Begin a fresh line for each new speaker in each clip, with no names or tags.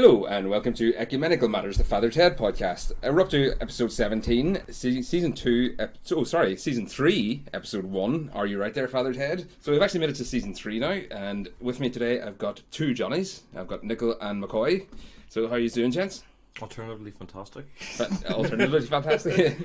Hello and welcome to Ecumenical Matters, the Father Ted podcast. We're up to episode 17, season 3, episode 1. Are you right there, Father Ted? So we've actually made it to season 3 now, and with me today I've got two Johnnies. I've got Nicholl and McCoy. So how are you doing, gents?
Alternatively fantastic.
Alternatively fantastic.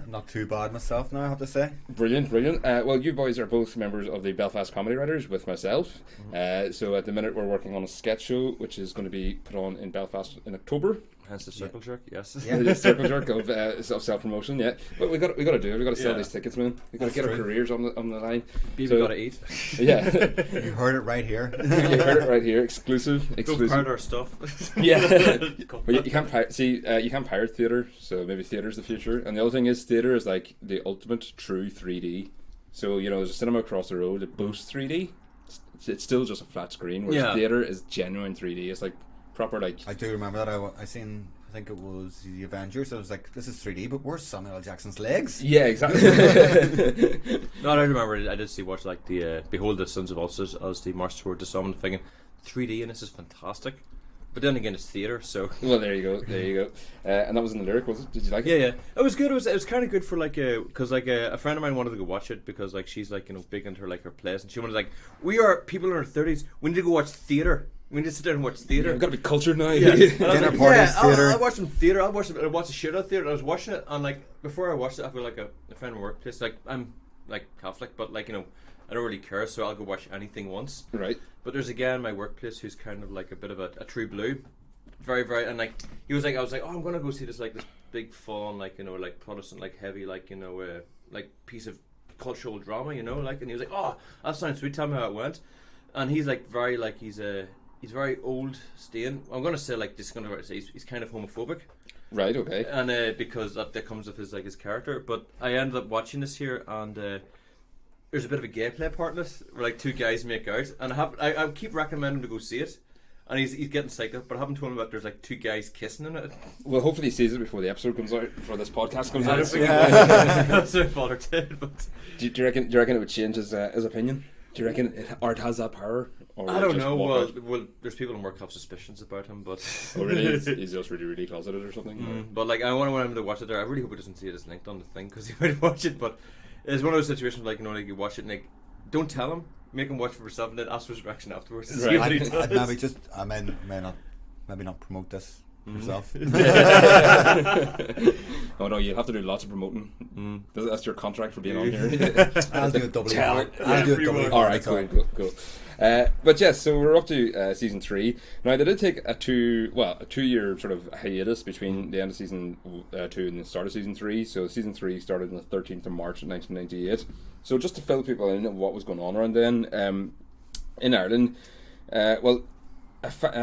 Not too bad myself now, I have to say.
Brilliant, brilliant. Well, you boys are both members of the Belfast Comedy Writers with myself. So at the minute we're working on a sketch show which is going to be put on in Belfast in October.
Hence the circle jerk, yes.
Yeah, the circle jerk of self-promotion, yeah. But we got to do it. We got to sell these tickets, man. We got to get our careers on the line.
People got to eat.
Yeah.
You heard it right here.
You heard it right here. Exclusive.
Don't pirate our stuff.
Yeah. But you can't pirate. You can't pirate theatre. So maybe theatre's the future. And the other thing is, theatre is like the ultimate true 3D. So there's a cinema across the road that boasts 3D. It's still just a flat screen. Whereas theatre is genuine 3D. It's like proper like.
I do remember that. I think it was the Avengers. I was like, this is 3D, but where's Samuel L. Jackson's legs?
Yeah, exactly.
No, I remember I did watch like the Behold the Sons of Ulcers as they march toward the summit, thinking 3D and this is fantastic. But then again, it's theatre, so.
Well, there you go. And that was in the lyric, was it? Did you like it?
Yeah. It was good. It was kind of good for like because a friend of mine wanted to go watch it because like she's like big into her plays, and she wanted like, we are people in our 30s. We need to go watch theatre. We need to sit down and watch theatre.
We've got to be cultured now.
Yeah.
Dinner parties, theatre.
I'll watch some theatre. I'll watch the shit out of theatre. I was watching it, and like before I watched it, I feel like a friend in workplace. Like I'm like Catholic, but like I don't really care, so I'll go watch anything once.
Right.
But there's a guy in my workplace who's kind of like a bit of a true blue, very very, and like he was like, I was like, oh, I'm gonna go see this big full on like Protestant heavy like piece of cultural drama, and he was like, oh, that sounds sweet. Tell me how it went. And he's like very like he's very old staying. I'm gonna say he's kind of homophobic.
Right. Okay.
And because that comes with his character. But I ended up watching this here, and there's a bit of a gay play part in it where like two guys make out, and I keep recommending him to go see it. And he's getting psyched up, but I haven't told him about there's like two guys kissing in it.
Well, hopefully he sees it before the episode comes out, before this podcast comes out.
That's what Father did. But
do you reckon it would change his opinion? Do you reckon art has that power? Or
I don't know. Well, there's people in work have suspicions about him, but
oh really? He's just really, really closeted or something.
But like, I want him to watch it there. I really hope he doesn't see it as linked on the thing because he might watch it. But it's one of those situations like you watch it and like, don't tell him. Make him watch for himself and then ask for his reaction afterwards.
Right.
I may not promote this yourself.
Oh no, you'll have to do lots of promoting. That's your contract for being on here.
I'll do a double.
All right, cool. But yes, so we're up to season 3. Now they did take a 2-year sort of hiatus between the end of season 2 and the start of season 3. So season 3 started on the 13th of March 1998. So just to fill people in on what was going on around then, in Ireland, a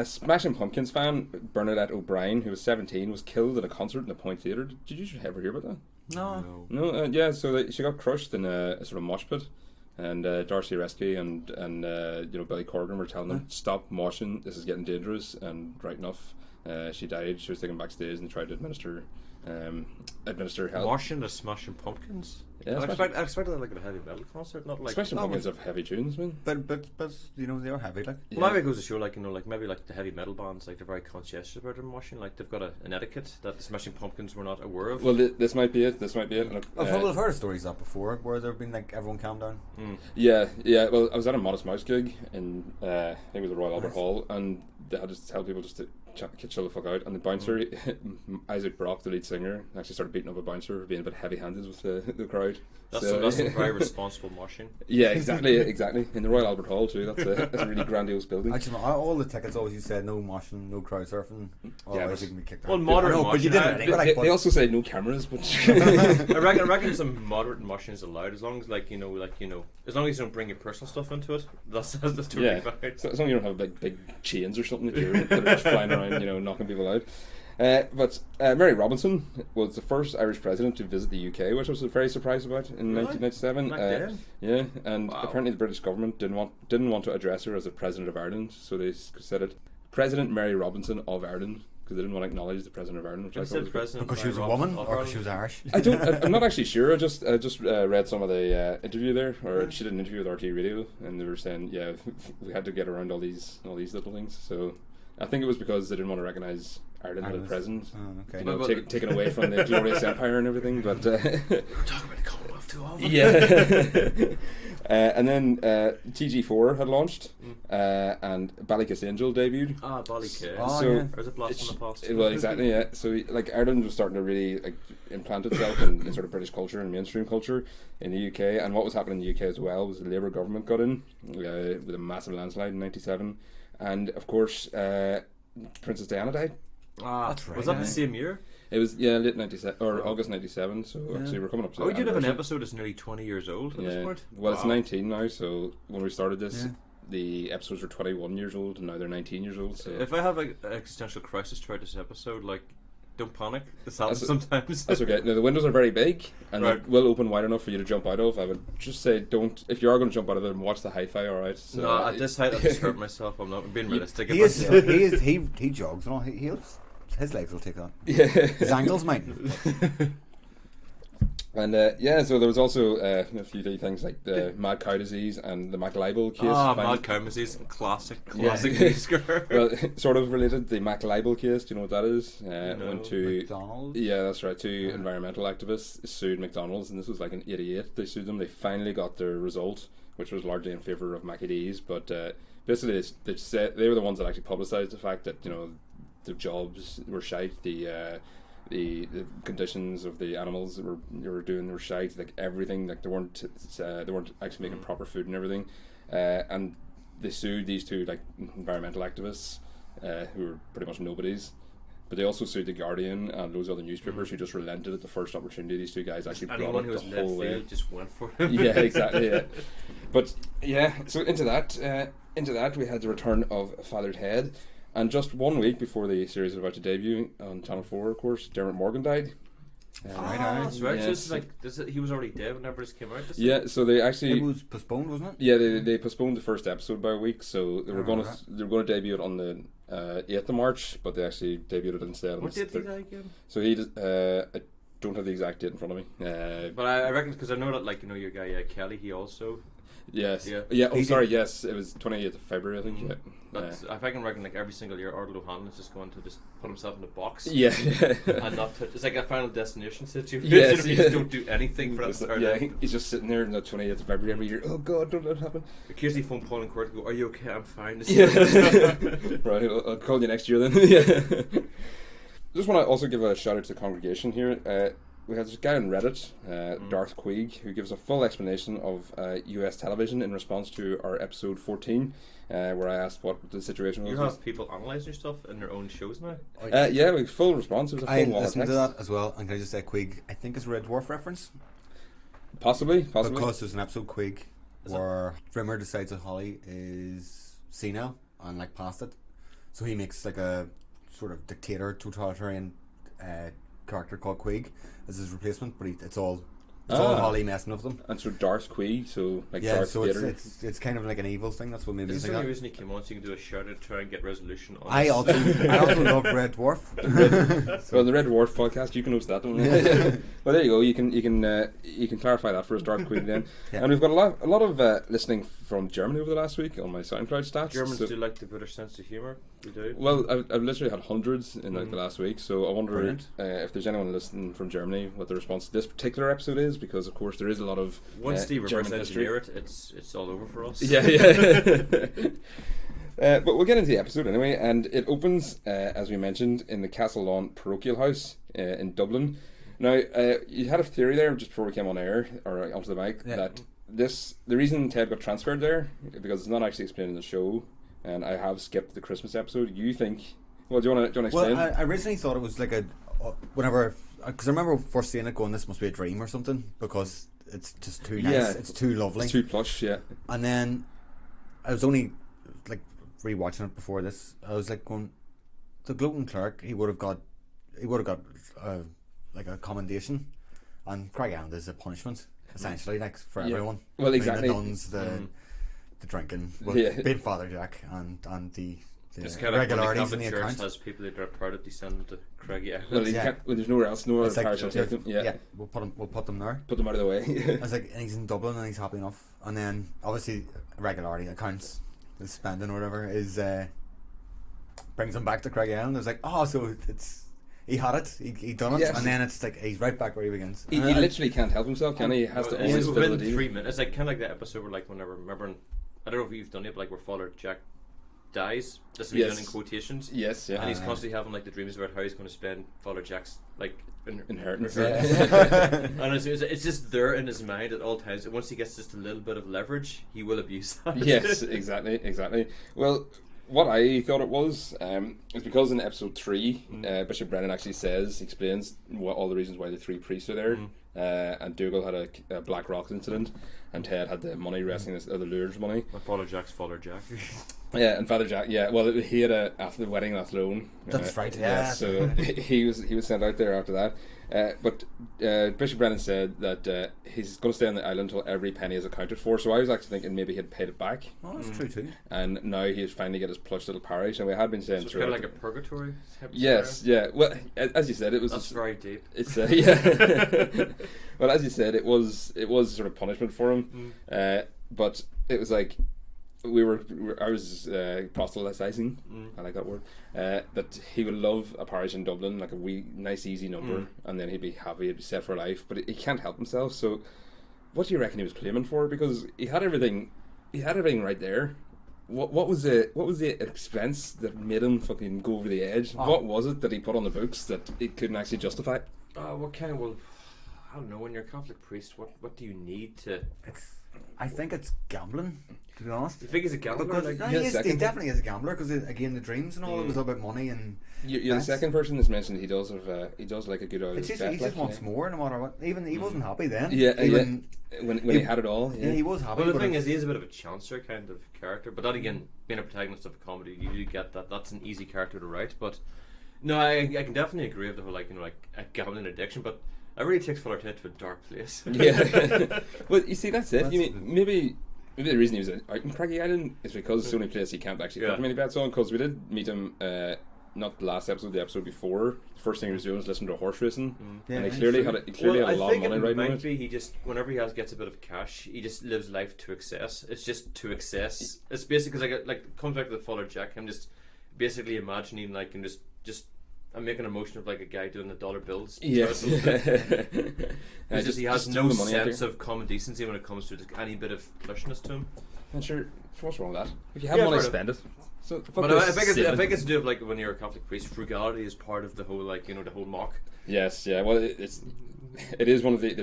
Smashing Pumpkins fan, Bernadette O'Brien, who was 17, was killed at a concert in the Point Theatre. Did you ever hear about that?
No.
Yeah, so she got crushed in a sort of mosh pit. And Darcy Resky and Billy Corgan were telling them, stop moshing, this is getting dangerous. And right enough, she died. She was taken backstage and tried to administer help.
Moshing the Smashing Pumpkins?
Yeah,
I expected that like at a heavy metal concert, not like.
Smashing Pumpkins have heavy tunes, man.
But they are heavy, like.
Well, maybe it goes to show, maybe like the heavy metal bands, like they're very conscientious about their moshing. Like they've got an etiquette that the Smashing Pumpkins were not aware of.
Well, this might be it.
I've heard stories of that before, where there've been like everyone calm down.
Yeah. Well, I was at a Modest Mouse gig in I think it was the Royal Albert Hall, and they had to tell people just to chill the fuck out. And the bouncer, Isaac Brock, the lead singer, actually started beating up a bouncer for being a bit heavy-handed with the crowd.
That's some very responsible moshing.
Yeah, exactly. In the Royal Albert Hall too. That's a really grandiose building.
Actually, all the tickets always said no moshing, no crowd surfing.
Yeah,
but you can be kicked out.
Well, moderate moshing.
But you didn't.
They also say no cameras, but
I reckon some moderate moshing is allowed as long as as long as you don't bring your personal stuff into it. That's totally fine.
So as long as you don't have big chains or something that are just flying around, knocking people out. But Mary Robinson was the first Irish president to visit the UK, which I was very surprised about in 1997. Yeah, and apparently the British government didn't want to address her as a president of Ireland, so they said it President Mary Robinson of Ireland, because they didn't want to acknowledge the president of Ireland, which I thought was
because she was a woman or because she was Irish.
I'm not actually sure. I just read some of the interview there, or she did an interview with RT Radio, and they were saying, yeah, we had to get around all these little things. So I think it was because they didn't want to recognise Ireland as a president.
Oh, okay.
You know, taken away from the glorious empire and everything. But
we're talking about the Commonwealth too often.
Yeah. And then TG4 had launched, and Ballykiss Angel debuted.
Ah, Ballykiss.
Oh, so,
or is it Blossom of Past?
Well, exactly, yeah. So, like, Ireland was starting to really like implant itself in sort of British culture and mainstream culture in the UK. And what was happening in the UK as well was the Labour government got in with a massive landslide in '97, and of course, Princess Diana died.
Ah, that's right. Was that the same year?
It was, yeah, late '97 or August '97. So actually, we're coming up to.
We did have an episode that's nearly 20 years old at this point.
Well, it's 19 now. So when we started this, the episodes were 21 years old, and now they're 19 years old. So
if I have an existential crisis throughout this episode, like, don't panic. This happens sometimes.
That's okay. Now the windows are very big, and they will open wide enough for you to jump out of. I would just say, don't. If you are going to jump out of them, watch the hi-fi. All right. So,
no, at this height, I just hurt myself. I'm not being realistic.
He jogs and all. His legs will take on.
Yeah.
His ankles might.
And so there was also a few things like the mad cow disease and the McLibel case.
Mad cow disease, classic news.
Well, sort of related. The McLibel case. Do you know what that is? Went to
McDonald's.
Yeah, that's right. Two environmental activists sued McDonald's, and this was like in '88. They sued them. They finally got their result, which was largely in favour of Maccadees. But basically, they said they were the ones that actually publicised the fact that the jobs were shite. The conditions of the animals that were doing were shite, like everything, like they weren't actually making proper food and everything, and they sued these two like environmental activists who were pretty much nobodies, but they also sued the Guardian and those other newspapers who just relented at the first opportunity. These two guys actually brought it the whole way.
Just went for it.
Yeah, exactly. Yeah. But yeah, so into that we had the return of Feathered Head. And just 1 week before the series was about to debut on Channel 4, of course, Dermot Morgan died.
That's right. Yes. So he was already dead whenever this came out.
So they actually...
It was postponed, wasn't it?
Yeah, they postponed the first episode by a week, so they were going to debut it on the 8th of March, but they actually debuted it instead.
What date did he die again?
So he... I don't have the exact date in front of me.
But I reckon, because I know that, like, your guy Kelly, he also...
Yes. Yeah. Oh, sorry. Yes, it was 28th of February, I think. Yeah.
But if I can reckon, like every single year, Ardal O'Hanlon is just going to just put himself in the box.
Yeah.
And not touch. It's like a Final Destination situation.
Yes.
You just don't do anything for that start.
Yeah. He's just sitting there on the 28th of February every year. Oh God, don't let it happen.
Occasionally phone Paul and Court and go, "Are you okay? I'm fine."
Yeah. Right. I'll call you next year then. Yeah. Just want to also give a shout out to the congregation here. We have this guy on Reddit, Darth Queeg, who gives a full explanation of US television in response to our episode 14, where I asked what the situation was.
You have people analysing stuff in their own shows now?
Yeah, we have full response. It was a full wall of text.
I listened to that as well, and can I just say Queeg, I think it's a Red Dwarf reference?
Possibly.
Because there's an episode, Queeg, where Rimmer decides that Holly is senile and like past it. So he makes like a sort of dictator, totalitarian character called Queeg as his replacement, but it's all Holly messing with them.
And so Darth Queeg, so like
Darth
Vader.
It's kind of like an evil thing. That's what made me think.
Is the only reason he came on so you can do a shout out to try and get resolution on
I also love Red Dwarf.
Well, the Red Dwarf podcast, you can host that one. Well, there you go. You can clarify that for us, Darth Queeg then. Yeah. And we've got a lot of listening from Germany over the last week on my SoundCloud stats.
Germans do like the British sense of humour. We do.
Well, I've literally had hundreds in like the last week, so I wonder if there's anyone listening from Germany what the response to this particular episode is, because of course there is a lot of
once Steve reverse engineer it, it's all over for us.
Yeah. But we'll get into the episode anyway, and it opens as we mentioned in the Castle Lawn Parochial House in Dublin. Now, you had a theory there just before we came on air or onto the mic that the reason Ted got transferred there because it's not actually explained in the show. And I have skipped the Christmas episode. You think? Well, do you want to explain?
Well, I originally thought it was like because I remember first seeing it going, this must be a dream or something, because it's just too nice. Yeah, it's too lovely.
It's too plush. Yeah.
And then I was only like rewatching it before this. I was like going, the gloating clerk, he would have got like a commendation, and Craig Island is a punishment essentially, like for everyone.
Well, exactly.
I mean, the nuns, the drinking, being Father Jack, and the regularities in the
church
account.
Has people that are proud of descending to Craigie Island.
Well, there's nowhere else. No other parish will take them.
Yeah, we'll put them there.
Put them out of the way.
I was like, and he's in Dublin and he's happy enough. And then obviously regularity accounts, the spending or whatever is brings him back to Craig Island. It's like, oh, so he had it, he done it,
Yes.
and then it's like he's right back where he begins.
He literally can't help himself, can he? He has to always fill the
within
deal.
3 minutes. It's like kind of like the episode where like whenever remember, I don't know if you've done it, but like where Father Jack dies. This is done in quotations.
Yes, yeah.
And he's constantly having like the dreams about how he's going to spend Father Jack's like
Inheritance.
and it's just there in his mind at all times. And once he gets just a little bit of leverage, he will abuse that.
Yes, exactly. Well, what I thought it was is because in episode 3, Bishop Brennan actually explains all the reasons why the 3 priests are there. And Dougal had a Black Rocks incident, and Ted had the money resting, the Lourdes money.
Father Jack's Father Jack.
Yeah, and Father Jack. Yeah, well, he had after the wedding left alone.
That's right.
Yeah, so he was sent out there after that. But Bishop Brennan said that he's going to stay on the island until every penny is accounted for. So I was actually thinking maybe he had paid it back.
Oh, that's true too.
And now he's finally got his plush little parish, and we had been saying
So it's
through.
kind of like a purgatory.
Yes, yeah. Well, as you said, it was.
That's very deep.
It's yeah. Well, as you said, it was sort of punishment for him, but it was like I was proselytizing. I like that word. That he would love a parish in Dublin, like a wee, nice, easy number, and then he'd be happy, he'd be set for life. But he can't help himself. So, what do you reckon he was claiming for? Because he had everything right there. What was the expense that made him fucking go over the edge? What was it that he put on the books that he couldn't actually justify?
What kind of I don't know. When you're a Catholic priest, what do you need to?
I think it's gambling, to be honest.
You think he's a gambler?
Because
Like,
he definitely is a gambler. Because again, the dreams and all, it was all about money and.
You're the second person that's mentioned he does like a good old.
It's just, he just wants more, no matter what. Even he wasn't happy then.
Yeah, even when he had it all.
Yeah, he was happy.
Well, the thing is, he is a bit of a chancer kind of character. But then again, being a protagonist of a comedy, you do get that. That's an easy character to write. But no, I can definitely agree with the whole like a gambling addiction. But it really takes Fuller Ted to a dark place.
Yeah. Well, you see, that's it. Maybe the reason he was out in Craggy Island is because it's the only place he can't actually put many bets on. Because we did meet him. Not the last episode, the episode before. The first thing he was doing was listening to horse racing, and he clearly had a lot of money riding on it.
He just, whenever he gets a bit of cash, he just lives life to excess. It's just to excess. It's basically because like it comes back to the Father Jack. I'm just basically imagining like and just I'm making a motion of like a guy doing the dollar bills.
Yes.
It's just he has no sense of common decency when it comes to any bit of plushness to him.
And sure, what's wrong with that? If you have money, spend it. So,
but I think it's to do with like when you're a Catholic priest, frugality is part of the whole the whole mock.
Yes, yeah. Well, it is one of the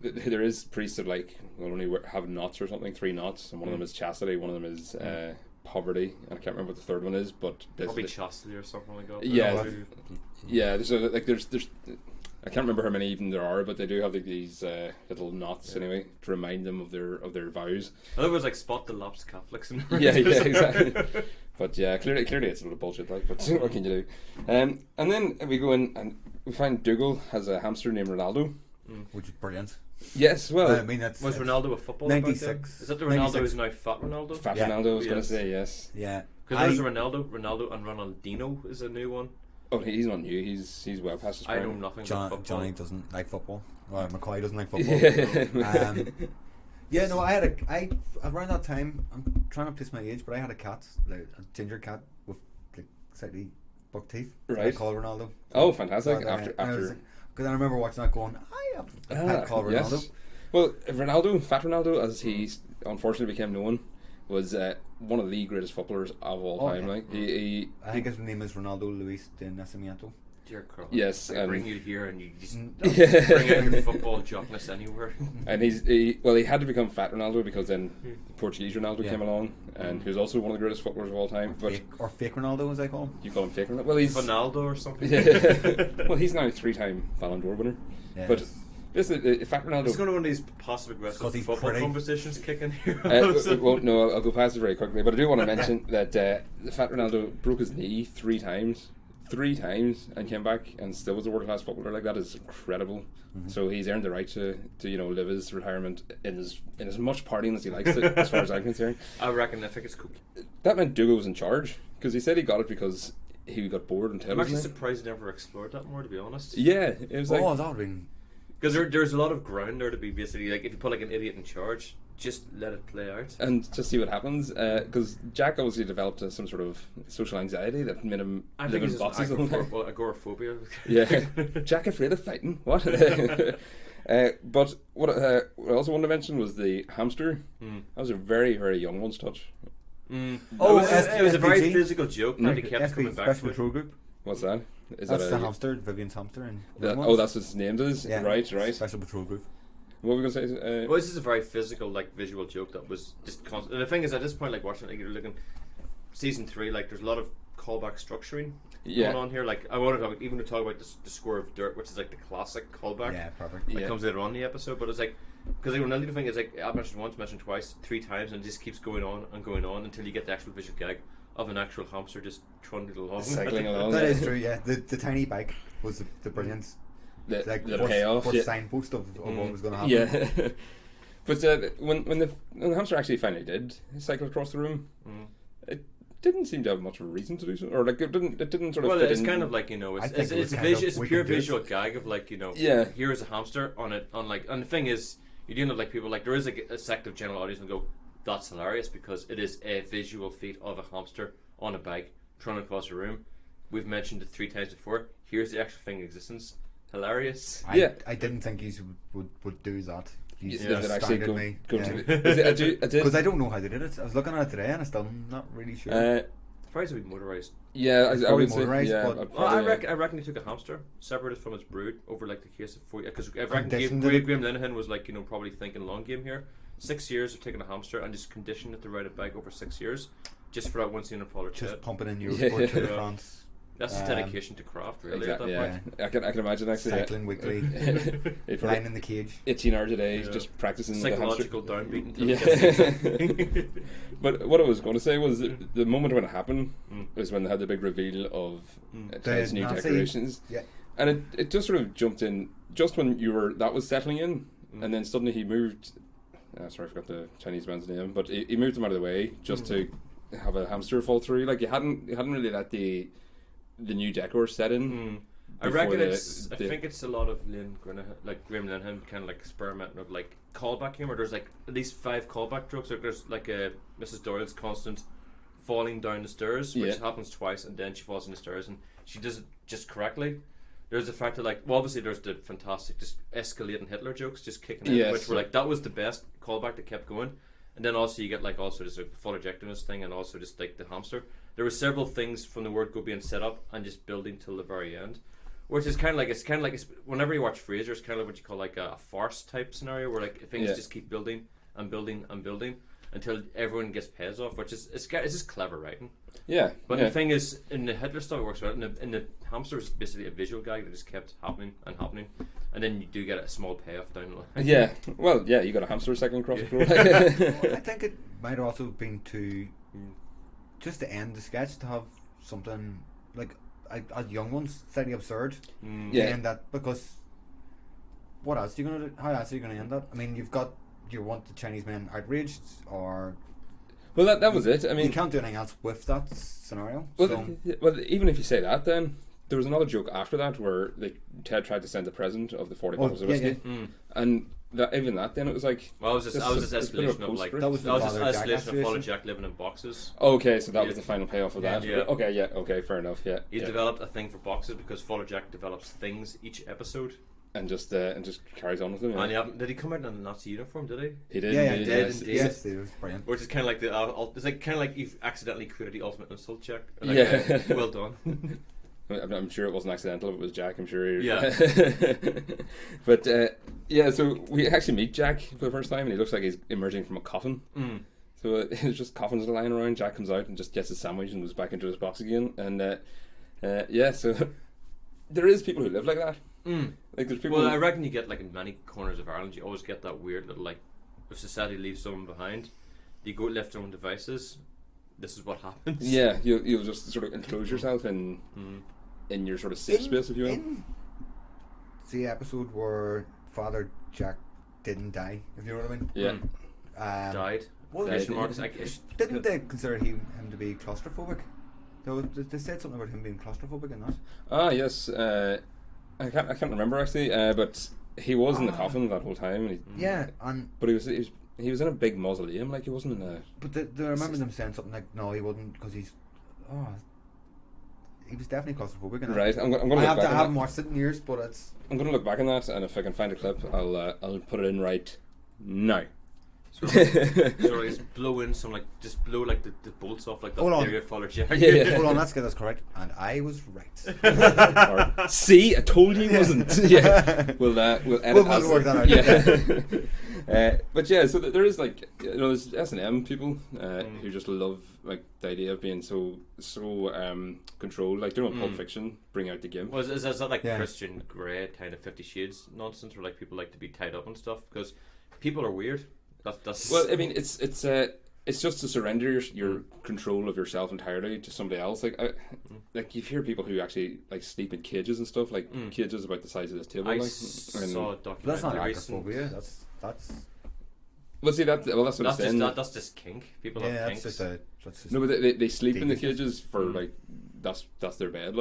there is priests that like will only have knots or something, 3 knots, and one of them is chastity, one of them is poverty, and I can't remember what the third one is, but
probably chastity or something like that.
Yeah. So like there's I can't remember how many even there are, but they do have these little knots anyway to remind them of their vows.
I thought it was like spot the lapsed Catholics.
Yeah, exactly. But yeah, clearly it's a little bullshit, like. But what can you do? And then we go in and we find Dougal has a hamster named Ronaldo,
which is brilliant.
Yes, well,
I mean was
Ronaldo a footballer?
96.
Is that the Ronaldo who's now Fat Ronaldo?
Fat Ronaldo. I was going to say yes.
Yeah,
because there's Ronaldo, and Ronaldinho is a new one.
Oh, he's not new. He's well past his prime.
I know nothing about football.
Johnny doesn't like football. Well, McCoy doesn't like football. Yeah, no, I around that time, I'm trying to place my age, but I had a cat, like a ginger cat with like slightly buck teeth.
Right.
I called Ronaldo.
Oh, fantastic!
So
after
because I remember watching that, going, I have a pet called Ronaldo.
Yes. Well, Fat Ronaldo, as he unfortunately became known, was one of the greatest footballers of all time. Like
I think his name is Ronaldo Luis de Nascimento.
Dear Carl.
Yes,
I bring you here and you just bring out your football jockness anywhere.
And he had to become Fat Ronaldo because then Portuguese Ronaldo came along, and he was also one of the greatest footballers of all time.
Or fake Ronaldo, as I call him.
You call him fake Ronaldo? Well, he's
Ronaldo or something.
Well, he's now a 3-time Ballon d'Or winner.
Yes.
But this is Fat Ronaldo.
It's going to one of these passive aggressive football conversations kicking here.
No, I'll go past it very quickly. But I do want to mention that Fat Ronaldo broke his knee 3 times. 3 times and came back and still was a world class footballer. Like, that is incredible. So he's earned the right to live his retirement in as much partying as he likes it, as far as I'm concerned.
I reckon I think it's cool.
That meant Dougal was in charge, because he said he got it because he got bored on television.
I'm actually surprised he never explored that more, to be honest.
Yeah, it was like,
that would have been.
Because there's a lot of ground there to be basically like if you put like an idiot in charge, just let it play out
and just see what happens. Because Jack obviously developed some sort of social anxiety that made him live in boxes the whole time.
Agoraphobia.
Yeah, Jack afraid of fighting. What? But what I also wanted to mention was the hamster. That was a very, very young one's touch.
Oh,
it was a very
SPG.
physical joke that he kept coming back
Special
to.
Patrol Group.
What's that? Is
That's
that
the hamster, Vivian's hamster. And
that's what his name is?
Yeah.
Right.
Special Patrol Group.
What were we going to say?
Well, this is a very physical, like, visual joke that was just constant. And the thing is, at this point, like, watching it, like, you're looking, season 3, like, there's a lot of callback structuring going on here. Like, I wanted to talk about the score of dirt, which is like the classic callback.
Yeah, perfect.
That comes later on in the episode, but it's like, because like, another thing is, like, I've mentioned once, mentioned twice, 3 times, and it just keeps going on until you get the actual visual gag of an actual hamster just trundling along,
cycling along.
That is true. Yeah, the tiny bike was the brilliance.
The
First
payoff,
signpost of what was going to happen.
Yeah. But when the hamster actually finally did cycle across the room, it didn't seem to have much of a reason to do so, or like it didn't sort of.
Well,
fit
it's
in.
kind of like, you know, it's a pure visual gag of, like, you know, here is a hamster on and the thing is, you do know, like, people, like, there is a sect of general audience and go, that's hilarious because it is a visual feat of a hamster on a bike running across a room. We've mentioned it 3 times before. Here's the actual thing in existence. Hilarious.
I didn't think he would do that. He
actually
me.
Go to I did
because I don't know how they did it. I was looking at it today and I'm still not really sure.
Surprised it would be motorised.
Yeah, I would say.
Yeah,
I reckon he took a hamster, separated from its brood over like the case of 4 years. Because I reckon Graham Linehan was like, you know, probably thinking long game here. 6 years of taking a hamster and just conditioned it to ride a bike over 6 years, just for that one scene in Polar
just pumping in Eurosport Tour de France.
That's his dedication to craft, really.
Exactly,
at that
point. I can imagine actually
cycling weekly, lying in the cage,
18 hours a day, just practicing
psychological downbeat.
But what I was going to say was the moment when it happened was when they had the big reveal of Ted's new decorations, and it just sort of jumped in just when that was settling in, and then suddenly he moved. Sorry, I forgot the Chinese man's name, but he moved him out of the way just to have a hamster fall through. Like you hadn't really let the new decor set in.
I reckon I think it's a lot of Graham Linehan kind of like experimenting of like callback humor. There's like at least 5 callback jokes. Like there's like Mrs. Doyle's constant falling down the stairs, which happens twice, and then she falls in the stairs, and she does it just correctly. There's the fact that, like, well, obviously there's the fantastic just escalating Hitler jokes just kicking in, which were like, that was the best callback that kept going. And then also you get like also just a full ejectiveness thing, and also just like the hamster. There were several things from the word go being set up and just building till the very end, which is kind of like whenever you watch Frasier, it's kind of like what you call like a farce type scenario where like things just keep building and building and building until everyone gets pays off, which is it's just clever writing.
Yeah.
But the thing is, in the Hitler stuff it works well. In the hamster is basically a visual gag that just kept happening and happening, and then you do get a small payoff down the line.
Yeah. Well, yeah, you got a hamster cycling across the floor.
I think it might also have been to just to end the sketch to have something like as young ones slightly absurd. And that because what else are you gonna do? How else are you gonna end that? I mean, you want the Chinese men outraged, or
well, that was it. I mean,
you can't do anything else with that scenario.
Well, even if you say that, then there was another joke after that where Ted tried to send a present of the 40 bottles of whiskey, and even that, then it was like,
well, that was this escalation of like
that was this
escalation of Father Jack living in boxes.
Okay, so that was the final payoff of that.
Yeah.
Okay, fair enough. Yeah,
he developed a thing for boxes because Father Jack develops things each episode.
And just carries on with them. Yeah.
And did he come out in a Nazi uniform? Did he?
He did.
Yeah,
he
did. Yes, it was brilliant.
Which is kind of like it's like kind of like you've accidentally created the ultimate insult check.
Like,
well done.
I'm sure it wasn't accidental. It was Jack. I'm sure.
Yeah.
But so we actually meet Jack for the first time, and he looks like he's emerging from a coffin. So it's just coffins are lying around. Jack comes out and just gets his sandwich and goes back into his box again. And so there is people who live like that. Like there's people.
Well, I reckon you get like in many corners of Ireland, you always get that weird little like, if society leaves someone behind, you go left their own devices. This is what happens.
Yeah, you'll just sort of enclose yourself in your sort of safe space, if you will.
In the episode where Father Jack didn't die, if you know what I mean.
Yeah.
Died.
Well,
didn't
they consider him to be claustrophobic? They said something about him being claustrophobic in that.
Ah, yes. I can't remember actually, but he was in the coffin that whole time.
But
he was he was in a big mausoleum, like he wasn't in a.
But I remember them saying something like, "No, he wasn't," because he was definitely claustrophobic. In
Right, I'm gonna.
I
look back
haven't watched it in years, but it's.
I'm gonna look back on that, and if I can find a clip, I'll put it in right now.
So just blow in some just blow the bolts off like that theory of Fuller Jack.
Yeah.
Hold on, let's get this correct. And I was right.
Or, see, I told you he wasn't. Yeah, we'll edit.
We'll work that out.
Yeah. But yeah, so there is there's S&M people who just love the idea of being so controlled. Like they're on Pulp Fiction, bring out the gimp.
Well, is that Christian Grey kind of 50 Shades nonsense, where people like to be tied up and stuff? Because people are weird. That's
well, I mean, it's just to surrender your control of yourself entirely to somebody else. Like you hear people who actually sleep in cages and stuff, cages about the size of this table.
I saw a documentary.
That's not agoraphobia. That's.
Well, see that's what I'm saying.
That's just kink. People have kinks.
That's just
no, but they sleep in the cages for that's their bed,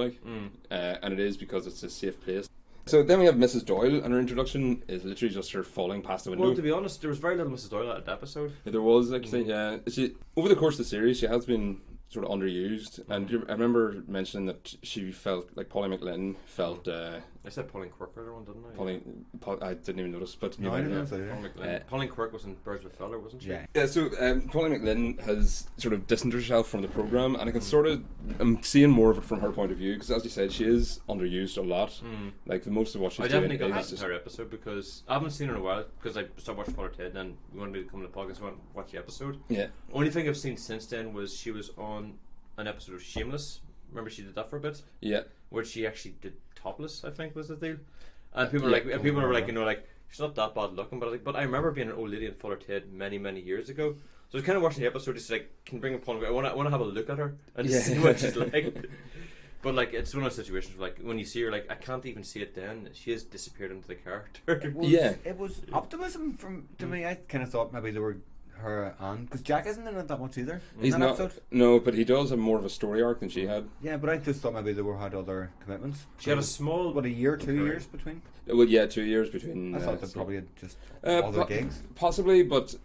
and it is because it's a safe place. So then we have Mrs. Doyle, and her introduction is literally just her falling past the window.
Well, to be honest, there was very little Mrs. Doyle at that episode.
Yeah, there was, yeah. Over the course of the series, she has been sort of underused, and I remember mentioning that she felt like Polly McLean felt.
I said Pauline Quirk earlier on, didn't I?
I didn't even notice, but
no, I didn't know
that. Pauline Quirk was in Birds with Feather, wasn't she?
Yeah. So Pauline McLean has sort of distanced herself from the program, and I can I'm seeing more of it from her point of view, because as you said, she is underused a lot. Like most of what she's doing.
I definitely got her episode because I haven't seen her in a while, because I stopped watching Father Ted, and then we wanted me to come to the podcast and watch the episode.
Yeah.
Only thing I've seen since then was she was on an episode of Shameless. Remember she did that for a bit?
Yeah. Where
she actually did topless, I think was the deal. And people were like, she's not that bad looking, but I remember being an old lady in Fuller Ted many years ago. So I was kind of watching the episode, just can bring upon. I want to have a look at her and see what she's like. But it's one of those situations where when you see her, I can't even see it then. She has disappeared into the character.
It was optimism to me. I kind of thought maybe they were her and because Jack isn't in it that much either.
He's not. Episode. No, but he does have more of a story arc than she had.
Yeah, but I just thought maybe they had other commitments.
She had a small,
a year, 2 years between.
Well, yeah, 2 years between.
I thought they probably had just other gigs.
Possibly, but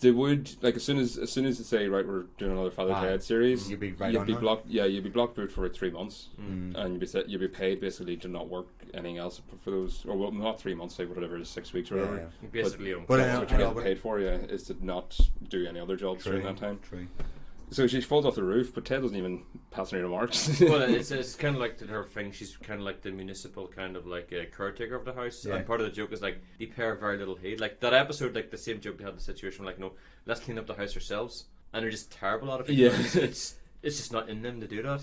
they would as soon as they say right, we're doing another Father Ted series.
You'd be
blocked. Yeah, you'd be blocked out for 3 months, and you'd be paid basically to not work anything else for those. Or well, not 3 months, say whatever it is, 6 weeks or whatever.
Yeah. Basically,
but what you get paid for, is to not do any other jobs during that time.
True.
So she falls off the roof, but Ted doesn't even pass any remarks.
Well, it's kind of her thing. She's kind of like the municipal kind of caretaker of the house. Yeah. And part of the joke is they pay her very little heed. That episode, the same joke they had in the situation where no, let's clean up the house ourselves. And they're just terrible at it.
Yeah.
It's just not in them to do that.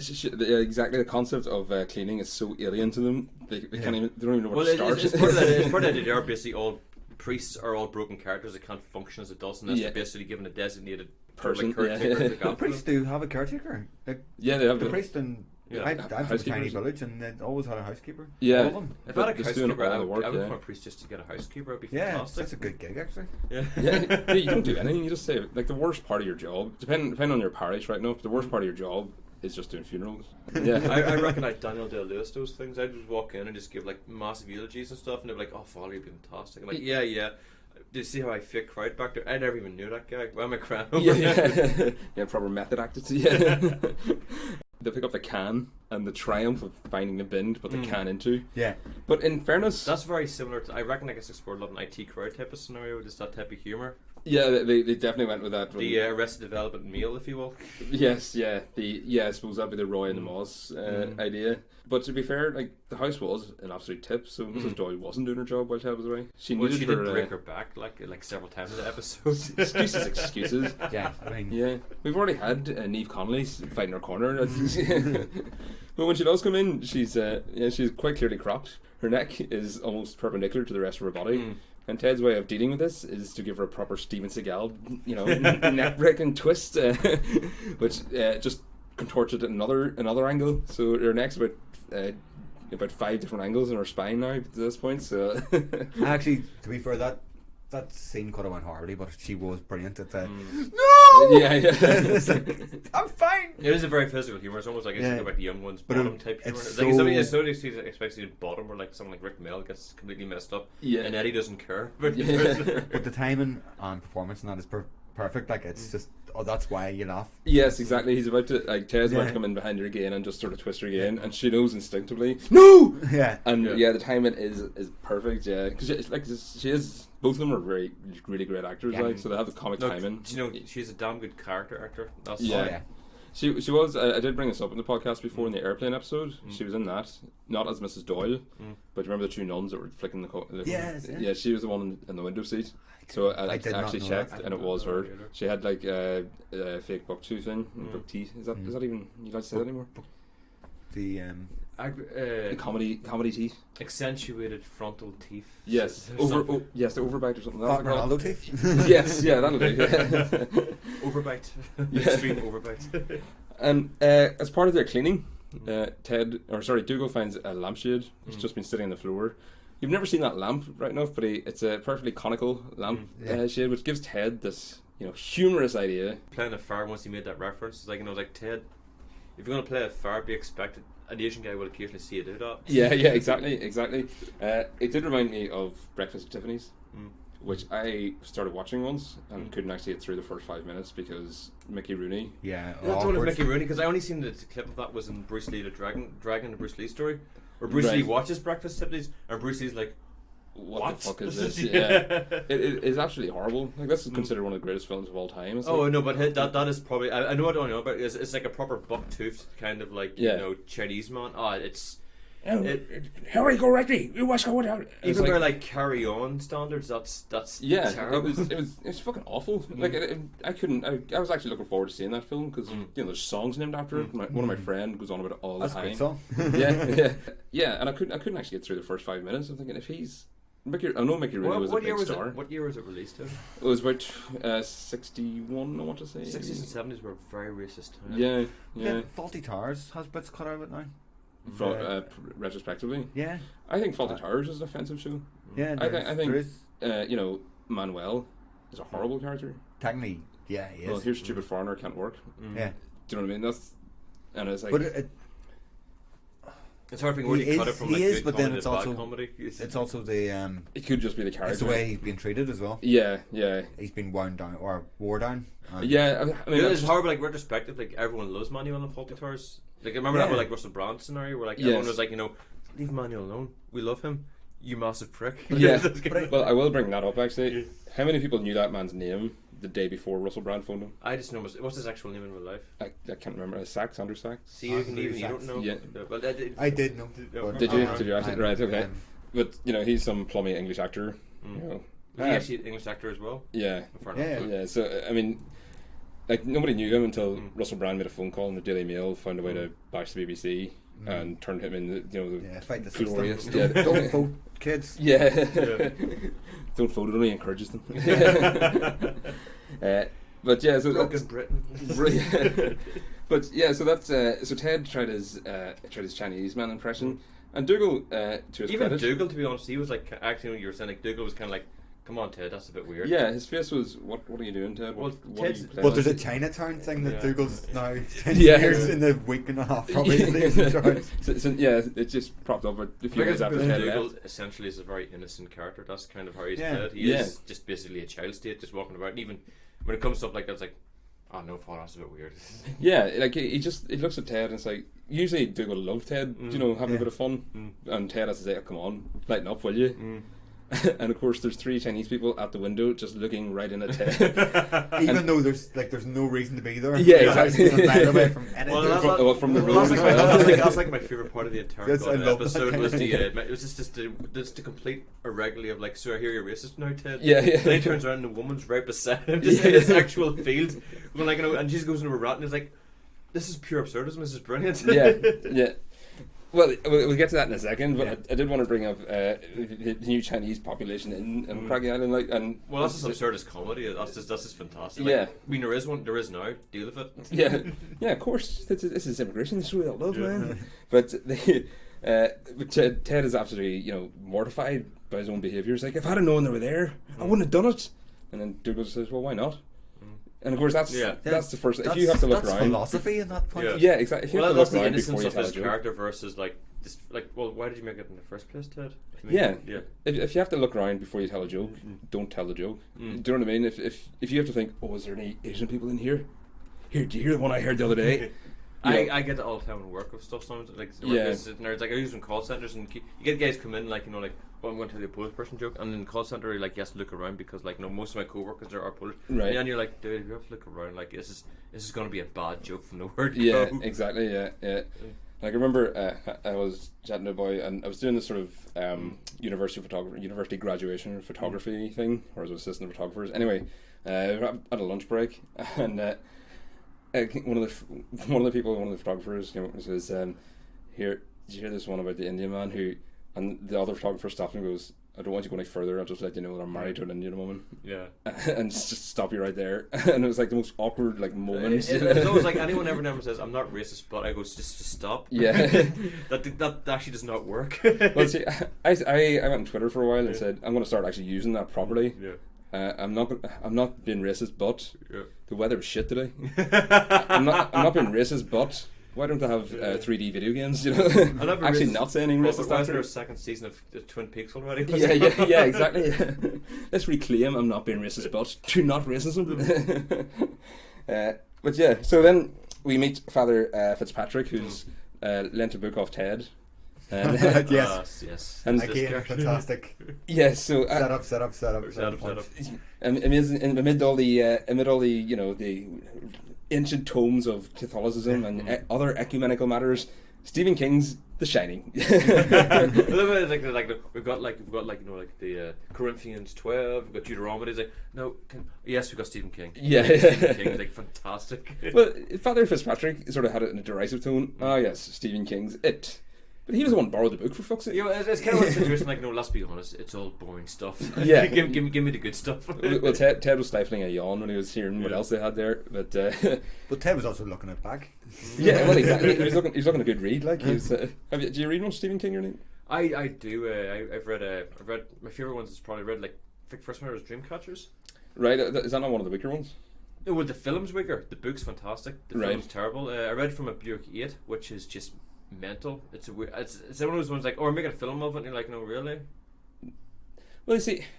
Exactly, the concept of cleaning is so alien to them. They can't even. They don't even know where to start.
It's part of that. It's part of that. They are basically all priests are all broken characters that can't function as adults, and they're basically given a designated person.
The priests do have a caretaker.
They have
the priest and. I'm from a tiny village, and they always had a housekeeper.
Yeah,
all of them.
If I had a housekeeper, I would become a priest just to get a housekeeper. It'd be fantastic.
That's a good gig, actually.
Yeah, you don't do anything. You just say the worst part of your job. Depending on your parish, right now. The worst part of your job is just doing funerals. Yeah,
I reckon Daniel Day-Lewis those things. I'd just walk in and just give massive eulogies and stuff, and they'd be like, "Oh, Father, you'd be fantastic." I'm like, yeah. Do you see how I fake crowd back there? I never even knew that guy. Why am I crying over
him? Yeah, proper method acted. Yeah. They pick up the can and the triumph of finding the bin to put the can into.
Yeah.
But in fairness,
that's very similar to. I reckon I guess explored a lot an IT crowd type of scenario, just that type of humour.
Yeah, they definitely went with that.
The Arrested Development meal, if you will.
Yes, yeah. I suppose that'd be the Roy and the Moss idea. But to be fair, the house was an absolute tip, so Mrs. Doyle wasn't doing her job while Ted was away. She did
break her back several times in the episode.
Excuses.
Yeah, I mean,
yeah. We've already had Niamh Connolly fighting her corner. But when she does come in, she's quite clearly cropped. Her neck is almost perpendicular to the rest of her body. And Ted's way of dealing with this is to give her a proper Steven Seagal, neck-breaking twist, which just contorts it at another angle. So her neck's about 5 different angles in her spine now at this point. So
actually, to be fair, that scene could have went horribly, but she was brilliant at that. No. no!
Yeah, yeah.
It's like, I'm fine.
It is a very physical humor. It's almost like
Yeah.
go back to Young Ones
But
bottom type humor.
it's
It's like something
so-
as so especially at bottom where like someone like Rick Mel gets completely messed up.
Yeah.
And Eddie doesn't care. But
But the timing and performance and that is perfect. Like it's just that's why you laugh.
Yes, exactly. He's about to Ted's about to
Yeah.
come in behind her again and just sort of twist her again, and she knows instinctively, no.
Yeah.
And
Yeah.
the timing is perfect. Yeah, because she is. Both of them are really great actors.
Yeah.
Like, so they have the comic
no,
timing.
you know, she's a damn good character actor. That's
Yeah.
Oh, yeah.
She was. I did bring this up in the podcast before in the airplane episode. She was in that, not as Mrs. Doyle, but you remember the two nuns that were flicking the
Yes, yeah.
yeah. She was the one in the window seat. So I
did not
actually
know
checked,
that.
and it was
I didn't know
her.
that either.
She had like a fake buck tooth thing, buck teeth. Is that even you like to say that anymore?
The
The comedy teeth.
accentuated frontal teeth.
Yes, yes, the overbite or something.
Fat
That's what
Ronaldo
it's
teeth.
called. Yes, yeah, that'll do.
Overbite.
Yeah.
Extreme overbite.
And as part of their cleaning, Dougal finds a lampshade. It's just been sitting on the floor. You've never seen that lamp, right enough, but it's a perfectly conical lamp
Yeah.
shade, which gives Ted this humorous idea.
Playing a fire, once he made that reference, it's like, like Ted, if you're going to play a fire, be expected. An Asian guy will occasionally see you do that.
Yeah, exactly. It did remind me of Breakfast at Tiffany's, which I started watching once and couldn't actually get through the first 5 minutes because Mickey Rooney.
Yeah.
That's one of
awkward.
Mickey Rooney, because I only seen the clip of that was in Bruce Lee, the Dragon, the Bruce Lee story, where Bruce
Right.
Lee watches Breakfast at Tiffany's, and Bruce Lee's like,
What the fuck is this? Yeah, it is absolutely horrible. Like, this is considered one of the greatest films of all time. It's
oh
like,
no, but that is probably I know what I know, but it's like a proper buck-toothed kind of like
Yeah.
Chinese man. It's
Harry, go righty. You watch going out.
even by like Carry On standards. That's
Yeah,
terrible.
it was fucking awful. Like I couldn't. I was actually looking forward to seeing that film because there's songs named after it. One of my friend goes on about it all
That's
the
a
time.
great song.
yeah, and I couldn't actually get through the first 5 minutes. I'm thinking if he's Mickey, I know Mickey Rooney was a
what
big
year was
star.
it? What year was it released in?
It was about 61, I want to say.
60s and 70s were very racist time.
Yeah.
Faulty Towers has bits cut out of it now.
Retrospectively,
Yeah.
I think Faulty Towers is an offensive show.
Yeah.
I
there
think
is.
Manuel is a horrible character.
Technically, yeah, he is.
Well, here's stupid foreigner can't work.
Yeah.
Do you know what I mean? And it's like,
But
It's hard to think where
He
you cut
is-
it from
he
like
is,
good
but then
comedy
it's
to bad
also-
comedy.
it's also the
it could just be the character.
it's the way he's been treated as well.
Yeah.
He's been wound down or wore down. And
Yeah, I mean,
It's horrible, like retrospective, like everyone loves Manuel and Faulty Towers. Like remember that
Yeah.
with like Russell Brand scenario where like
Yes.
everyone was like, leave Manuel alone. We love him. You massive prick.
Yeah,
That's kind of-
well, I will bring that up actually. How many people knew that man's name the day before Russell Brand phoned him?
I just know what's his actual name in real life.
I can't remember. Sachs, Andrew Sachs.
See, even you don't know.
Yeah.
Well,
I did know.
Oh,
Did you?
oh,
Did you actually? Right. Okay.
Um,
But he's some plummy English actor. You know.
Was he actually an English actor as well?
Yeah.
Fair
Yeah.
enough.
Yeah. So I mean, like nobody knew him until Russell Brand made a phone call in the Daily Mail, found a way to bash the BBC, and turned him in. The
Yeah, fight the
glorious.
system.
Yeah.
Don't vote, kids.
Yeah.
Yeah.
Don't vote. It only encourages them. But yeah, so
Broken
that's
Britain.
but yeah, so that's so Ted tried his Chinese man impression, and Dougal to his
Even
credit,
Dougal, to be honest, he was like actually when you were saying like Dougal was kind of like, "Come on, Ted, that's a bit weird."
yeah, his face was what are you doing, Ted?
Well,
What are
Ted's-
you playing?
Well, there's a Chinatown thing that
Yeah.
Dougal's now 10
Yeah.
years in the week and a half probably leaves in charge.
so, yeah, it just propped up a few days after Ted
Dougal
left.
essentially is a very innocent character. That's kind of how he's
Yeah.
played. He is just basically a child state, just walking about. And even when it comes to stuff like that, it's like, oh no, father, that's a bit weird.
Yeah, like he looks at Ted and it's like usually Dougal loved Ted, having a bit of fun, and Ted has to say, oh, "Come on, lighten up, will you?" And of course, there's 3 Chinese people at the window just looking right in at Ted.
Even though there's no reason to be there.
Yeah,
Because
exactly.
he's been a mile away from anything.
Well, that's
from the
Well,
road
that's,
as
like my,
well.
that's like my favorite part of the entire
Yes, I
goddamn
love that
episode
kind
was
of
the
thing.
it was just the complete irregularity of like, so I hear you're racist now, Ted.
Yeah.
Then he turns around and the woman's right beside him, just in his actual field, when like and she just goes into a rant and is like, "This is pure absurdism. This is brilliant."
Yeah. Well, we'll get to that in a second, but I did want to bring up the new Chinese population in Craggy Island, and
Well, that's just absurdist comedy. That's just fantastic.
Yeah.
Like, I mean, there is one. There is now. Deal with it.
yeah, of course. This is immigration. This is what I love, man. But Ted is absolutely, mortified by his own behaviour. He's like, if I'd have known they were there, I wouldn't have done it. And then Dougal says, well, why not? And of course, that's the first. If you have to look
that's
around,
philosophy in that point.
Yeah, exactly. If you have to
that's
look
the
around
innocence
before you
of
tell a
his
joke.
character versus like this. Like, well, why did you make it in the first place, Ted?
Yeah.
Yeah.
If you have to look around before you tell a joke, don't tell the joke. Do you know what I mean? If you have to think, oh, is there any Asian people in here? Here, do you hear the one I heard the other day?
I get that all the time in work of stuff sometimes. Like, nerds, like I use in call centers, and you get guys come in like, like, well, I'm going to tell you a Polish person joke, and in the call center, like, you have to look around because, like, most of my co-workers there are Polish,
right?
And you're like, dude, you have to look around. Like, this is going to be a bad joke from the word go.
Yeah, exactly. Yeah. Like I remember, I was chatting to a boy, and I was doing this sort of university graduation photography thing, where I was assistant photographers. Anyway, at a lunch break, and one of the photographers came up and says, "Here, did you hear this one about the Indian man who?" And the other photographer stopped and goes, "I don't want you to go any further. I'll just let you know that I'm married to an Indian woman."
Yeah.
And just stop you right there. And it was like the most awkward moment.
It's always like anyone ever never says, "I'm not racist," but I go, just stop.
Yeah.
that actually does not work.
Well, see, I went on Twitter for a while and said I'm going to start actually using that properly.
Yeah.
I'm not being racist, but the weather was shit today. I'm not being racist, but why don't I have 3D video games? Actually not saying anything racist.
Why is there a second season of Twin Peaks already?
Yeah, exactly. Let's reclaim I'm not being racist, but to not racism. But yeah, so then we meet Father Fitzpatrick, who's lent a book off Ted.
Yes.
And
again, fantastic.
Yes. So
set up.
Amid all the the ancient tomes of Catholicism and other ecumenical matters, Stephen King's The Shining.
We've got the Corinthians 12. We've got Deuteronomy. It's like we've got Stephen King.
Yeah,
Stephen King's like fantastic.
Well, Father Fitzpatrick sort of had it in a derisive tone. Oh yes, Stephen King's It. But he was the one who borrowed the book, for fuck's sake.
Yeah, it's kind of a situation like, let's be honest, it's all boring stuff.
Yeah.
give me the good stuff.
Well, Ted was stifling a yawn when he was hearing what else they had there, but
Ted was also looking at back.
Yeah, well, exactly. He was looking a good read. Like, do you read much Stephen King or anything?
I do. I've read my favorite ones. Is probably read first one was Dreamcatchers.
Right, is that not one of the weaker ones?
No, well, the film's weaker. The book's fantastic. The film's terrible. I read from a Buick 8, which is just mental. It's one of those ones like, we're making a film of it, and you're like, no, really?
Well,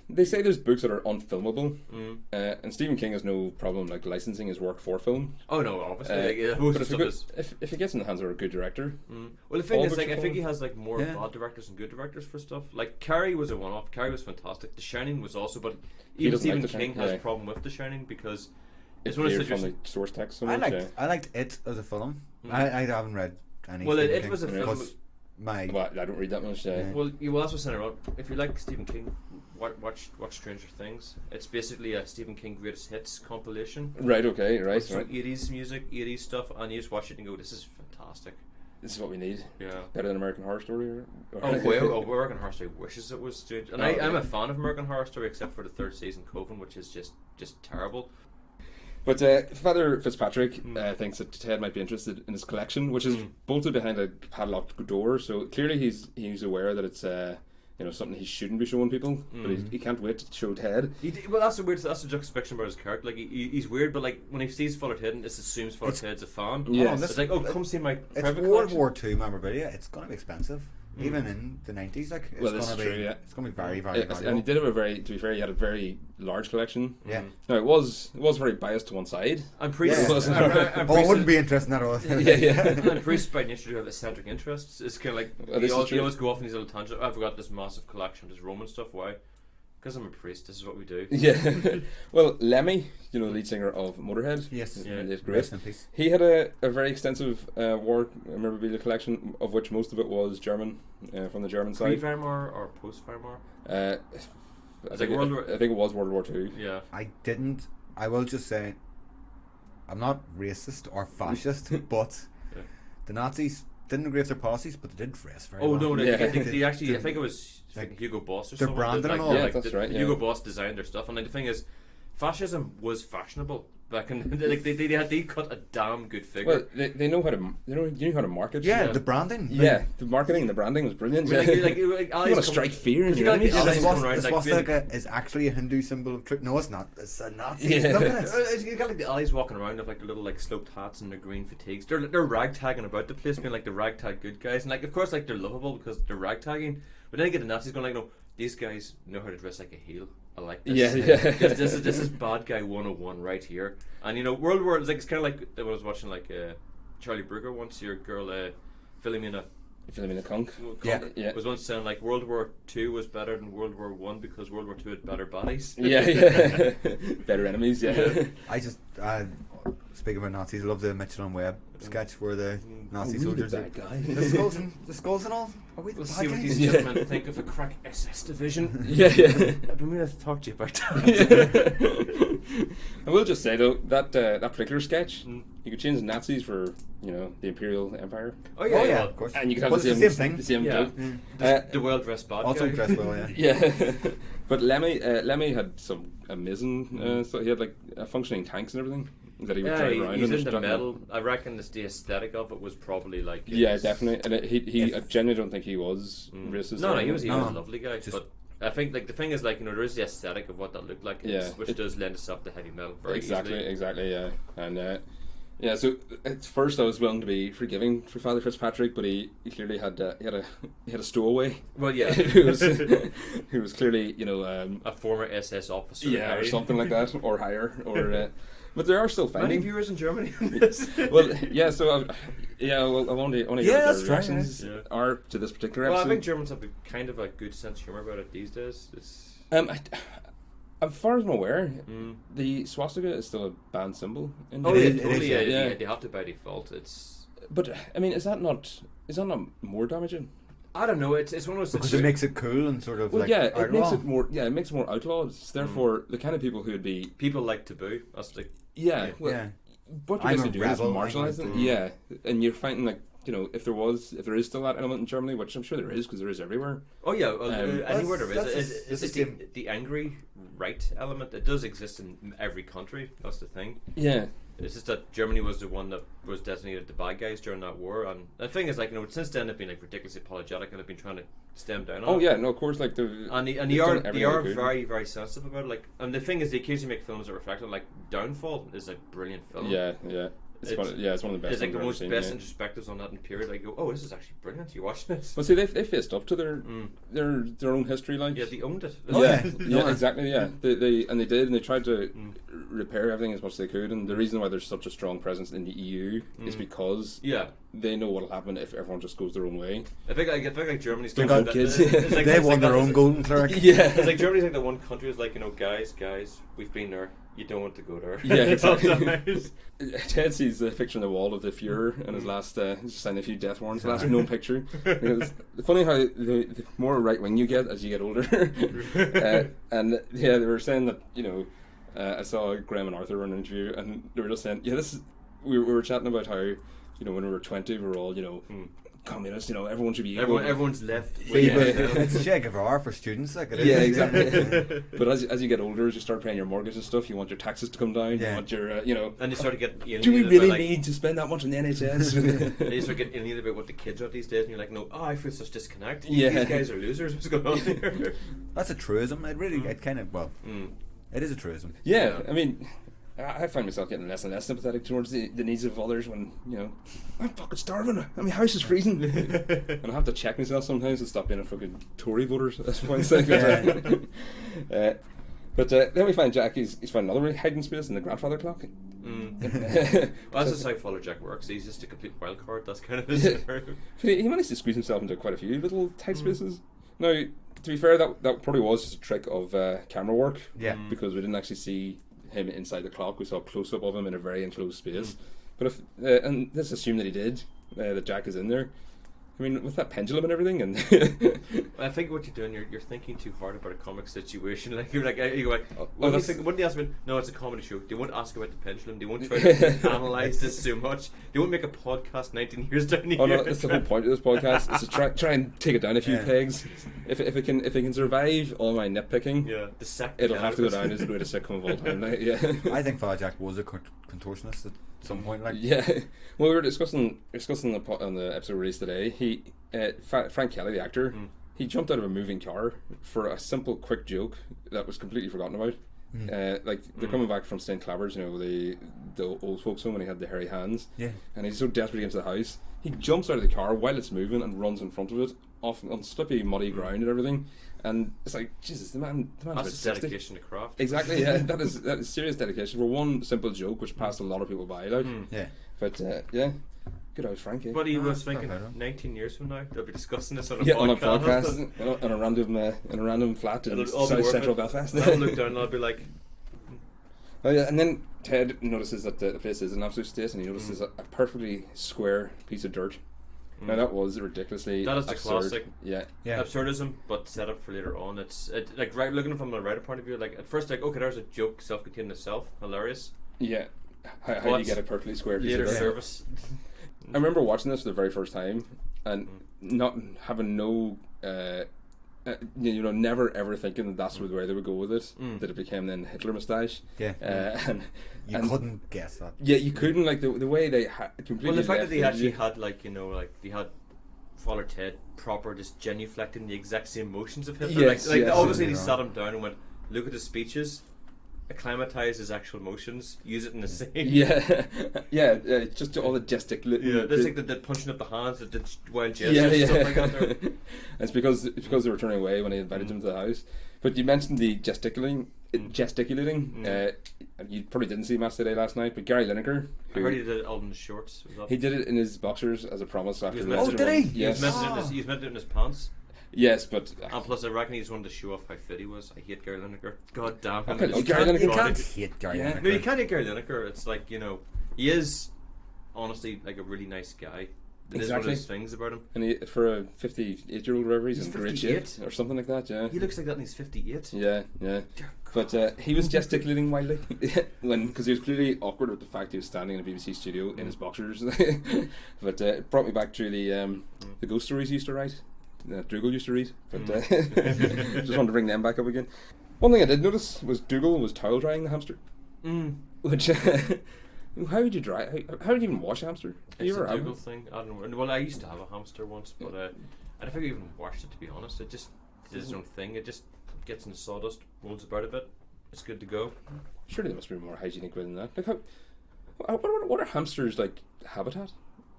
they say there's books that are unfilmable, and Stephen King has no problem like licensing his work for film.
Oh no, obviously.
But if it gets in the hands of a good director,
well, the thing is, like, I think he has like more bad directors and good directors for stuff. Like Carrie was a one-off. Carrie was fantastic. The Shining was also, but even Stephen King has a problem with The Shining because
it's one of from the source text. So much,
I liked it as a film. I haven't read any.
Well, it was a film.
Well, I don't read that much.
Well, you will also send around. If you like Stephen King, watch Stranger Things. It's basically a Stephen King greatest hits compilation.
Right. Okay. Right.
Some 80s music, 80s stuff, and you just watch it and go, "This is fantastic.
This is what we need."
Yeah.
Better than American Horror Story.
American Horror Story wishes it was. Dude. And I'm a fan of American Horror Story, except for the third season, Coven, which is just terrible.
But Father Fitzpatrick thinks that Ted might be interested in his collection, which is bolted behind a padlocked door. So clearly he's aware that it's something he shouldn't be showing people, but he can't wait to show Ted.
Well, that's the juxtaposition about his character. Like he's weird, but like when he sees Father Ted, it assumes Father Ted's a fan.
Yes.
It's like, come see my private collection.
World War II memorabilia. It's going to be expensive. Even in the 90s, like it's going to be true, it's going to be very, very valuable.
And he did have to be fair, he had a very large collection.
Yeah.
Now it was very biased to one side.
And Priest,
it wouldn't be interesting at all.
And Priest by nature do have eccentric interests. It's kind of like you always go off in these little tangents. I've got this massive collection of this Roman stuff. Why? Because I'm a priest. This is what we do.
Yeah. Well, Lemmy, the lead singer of Motorhead.
Yes.
Great. He had a very extensive war memorabilia collection, of which most of it was German, from the German side.
Pre-Weimar or post-Weimar?
I think it was World War II.
Yeah.
I will just say, I'm not racist or fascist, but the Nazis didn't agree with their policies, but they did dress very well.
Oh no, they actually, I think it was Hugo Boss or something.
They're branded and all.
Yeah, that's right.
Hugo Boss designed their stuff, and like, the thing is, fascism was fashionable back in like they cut a damn good figure.
Well, they know how to you know how to market.
Yeah, the branding.
Yeah, the marketing and the branding was brilliant.
Like,
you want to strike fear in
you
your
got, like,
enemies.
the
The
Allies coming around, like,
swastika is actually a Hindu symbol of truth. No, it's not. It's a Nazi.
Yeah.
Look at it.
You got like the Allies walking around with like their little like sloped hats and their green fatigues. They're ragtagging about the place, being like the ragtag good guys, and like of course like they're lovable because they're ragtagging. But then you get the Nazis going like, no, these guys know how to dress like a heel. I like this.
Yeah.
this is bad guy 101 right here. And you know, World War it's kind of like I was watching like Charlie Brugger once. Your girl Philomena.
Philomena Kunk.
Yeah.
Was once saying like World War II was better than World War One because World War II had better bodies.
Yeah. Better enemies. Yeah.
I just speaking about Nazis, I love the Mitchell and Webb sketch where the Nazi soldiers
the bad guy.
the skulls and all. Are we the
We'll
bad
see what
guys?
these gentlemen think of a crack SS division.
Yeah.
I've been meaning to talk to you about that.
I will just say though that particular sketch, you could change the Nazis for the Imperial Empire,
Oh yeah,
Oh yeah,
well,
of course.
and you could have
Well,
the
it's
same
the same thing.
The same
Yeah.
joke.
The well-dressed bad
Also
guy.
dressed well, yeah.
Yeah, but Lemmy had some amazing. So he had like functioning tanks and everything that he would drive around.
He's
and
into
stuff.
metal. I reckon the aesthetic of it was probably like
Yeah,
his-
definitely. And I
If-
genuinely don't think he was racist.
No,
or
he was
anything.
a lovely guy.
Just-
But I think like the thing is like there is the aesthetic of what that looked like,
Yeah.
which does lend itself to heavy metal very easily.
Exactly, yeah. And yeah, so at first I was willing to be forgiving for Father Fitzpatrick, but he clearly had a stowaway
Well, yeah,
who was clearly
a former SS officer.
or
married.
something like that, or higher, or but there are still
Many
finding.
viewers in Germany. on this.
Well, yeah. So I've only heard
Yeah,
what
that's
their
right,
reactions
yeah.
are to this particular
Well, I
episode.
think Germans have a kind of a good sense of humor about it these days. It's,
As far as I'm aware,
mm.
the swastika is still a banned symbol. In
Oh
It
yeah,
is- it
totally.
is,
Yeah,
yeah.
they have to by default. It's
But I mean, is that not more damaging?
I don't know. It's one of those
Because it makes it cool and sort of
Well,
like
yeah, it makes
outlaw.
it more. Yeah, it makes it more outlawed. Therefore, the kind of people who would be.
people like taboo. That's like
Yeah, well,
yeah.
what you're
I'm a
basically doing is
rebel, I'm
marginalising.
going
them.
to-
Yeah, and you're finding like if there is still that element in Germany, which I'm sure there is because there is everywhere.
oh yeah, well, anywhere there
that's-
is.
that's
It's
the
the,
same-
the angry right element. It does exist in every country. That's the thing.
Yeah,
It's just that Germany was the one that was designated the bad guys during that war, and the thing is, like, since then they've been like ridiculously apologetic and they've been trying to stem down on
Oh
it.
yeah, no, of course, like
And they
they've
are
done everything
they are
could.
very very sensitive about it. Like, and the thing is, they occasionally make films that reflect on like Downfall is a brilliant film.
Yeah, yeah. It's one of the best.
It's like the
ones
most
I've ever
best
seen, yeah.
introspectives on that in period. Like, go, oh, this is actually brilliant. You watching this?
Well, see, they faced up to their own history, like
Yeah, they owned it.
Oh,
yeah,
yeah.
yeah,
No.
exactly. Yeah, they did, and they tried to repair everything as much as they could. And the reason why there's such a strong presence in the EU is because
Yeah.
they know what'll happen if everyone just goes their own way.
I think like Germany's
Don't
kind
go,
of
kids.
it's like-
They
it's
won
like
their
that-
own golden cleric.
Yeah,
It's like Germany's like the one country is like, guys, we've been there. You don't want to go there.
Yeah, exactly.
Sometimes.
Ted sees the picture on the wall of the Fuhrer and his last, he's just signed a few death warrants. Last known picture. Because it's funny how the more right wing you get as you get older. And yeah, they were saying that I saw Graham and Arthur run an interview, and they were just saying, yeah, we were chatting about how when we were 20, we were all communist. Everyone should be equal.
Everyone's left.
Yeah. It's Che Guevara for students, like it is.
Yeah, exactly. But as you get older, as you start paying your mortgage and stuff, you want your taxes to come down.
Yeah.
You want your
And you start to get alienated
do we
by,
really
like,
need to spend that much on the NHS?
and you start getting alienated about what the kids are these days, and you're like, no, I feel such disconnect.
Yeah.
These guys are losers. What's going on here?
That's a truism. It kind of, it is a truism.
Yeah,
Yeah.
I mean, I find myself getting less and less sympathetic towards the needs of others when, I'm fucking starving. My house is freezing. And I have to check myself sometimes and stop being a fucking Tory voter at this point. But then we find Jack, he's found another hiding space in the grandfather clock.
Well, that's just how Father Jack works. He's just a complete wild card. That's kind of his
But he managed to squeeze himself into quite a few little tight spaces. Now, to be fair, that probably was just a trick of camera work.
Yeah.
Because we didn't actually see him inside the clock. We saw a close up of him in a very enclosed space. But if and let's assume that he did, that Jack is in there. I mean, with that pendulum and everything, and
I think what you're doing, you're thinking too hard about a comic situation. Like you go like,
Oh,
what do you ask me? No, it's a comedy show. They won't ask about the pendulum. They won't try to analyze this so much. They won't make a podcast 19 years down the year.
oh no, that's the whole point of this podcast is to try and take it down a few pegs. If it can survive all my nitpicking, it'll have to go down as the greatest sitcom of all time. Like, yeah,
I think Father Jack was a contortionist at some point. Like,
yeah. Well, we were discussing on the episode released today. Frank Kelly, the actor, he jumped out of a moving car for a simple, quick joke that was completely forgotten about. Like they're coming back from St. Claber's, the old folks home, and he had the hairy hands.
Yeah.
And he's so desperate to get into the house, he jumps out of the car while it's moving and runs in front of it, off on slippy, muddy ground and everything. And it's like, Jesus, the man's about 60.
Dedication to craft.
Exactly, yeah. that is serious dedication for one simple joke, which passed a lot of people by. Like,
yeah.
But yeah, good old Frankie.
But he was thinking 19 years from now they'll be discussing this on a
on a
podcast.
podcast in a random flat in
It'll all be
South
worth
Central
it.
Belfast.
I'll look down and I'll be like,
Oh yeah, and then Ted notices that the place is an absolute state, and he notices a perfectly square piece of dirt. Now that was ridiculously
that is the
absurd.
classic
Yeah.
absurdism, but set up for later on. It's like looking from a writer point of view. Like at first, like okay, there's a joke, self-contained in itself, hilarious.
Yeah, how do you get a perfectly square piece
Later
of dirt?
service.
I remember watching this for the very first time and not having no, never ever thinking that's the way they would go with it. That it became then Hitler moustache.
Yeah.
And
You couldn't guess that.
yeah, you couldn't, like the way they completely.
Well, the fact that
left
they
it,
actually had they had Father Ted proper just genuflecting the exact same motions of Hitler.
Yes,
like
yes.
obviously they
Right.
sat him down and went, look at his speeches, acclimatise his actual motions, use it in the same.
Yeah, just all the gesticulating.
Yeah, that's like the punching up the hands, the wild gestures,
Yeah.
stuff like that. There.
It's because they were turning away when he invited them to the house. But you mentioned the gesticulating. You probably didn't see Match Today last night, but Gary Lineker,
I heard he did it all in his shorts. Was that?
he did it in his boxers as a promise after.
was
the
meant
Leicester
to-
run.
Oh, did he?
Yes,
He was meant to do it in his pants.
yes, but
And plus, I reckon he just wanted to show off how fit he was. I hate Gary Lineker. God damn him.
Okay,
and his
Gary
fat
Lineker-
You
body.
can't hate Gary
Yeah.
Lineker.
No, you can't hate Gary Lineker. It's like, he is honestly like a really nice guy. It is one of
Exactly.
those things about him.
and for a 58-year-old, whatever, he's in great shape
58?
or something like that. Yeah,
He looks like that and he's 58.
yeah. But he was gesticulating wildly because he was clearly awkward with the fact he was standing in a BBC studio in his boxers. But it brought me back to the ghost stories he used to write. Dougal used to read, but just wanted to bring them back up again. One thing I did notice was Dougal was towel drying the hamster, which how would you dry? How would you even wash a hamster? Have you
It's
ever
a
had
Dougal
one?
thing. I don't know. Well, I used to have a hamster once, but I don't think I even washed it, to be honest. It just did its own thing. It just gets in the sawdust, rolls about a bit. It's good to go.
Surely there must be a more hygienic way than that. Like what are hamsters like habitat?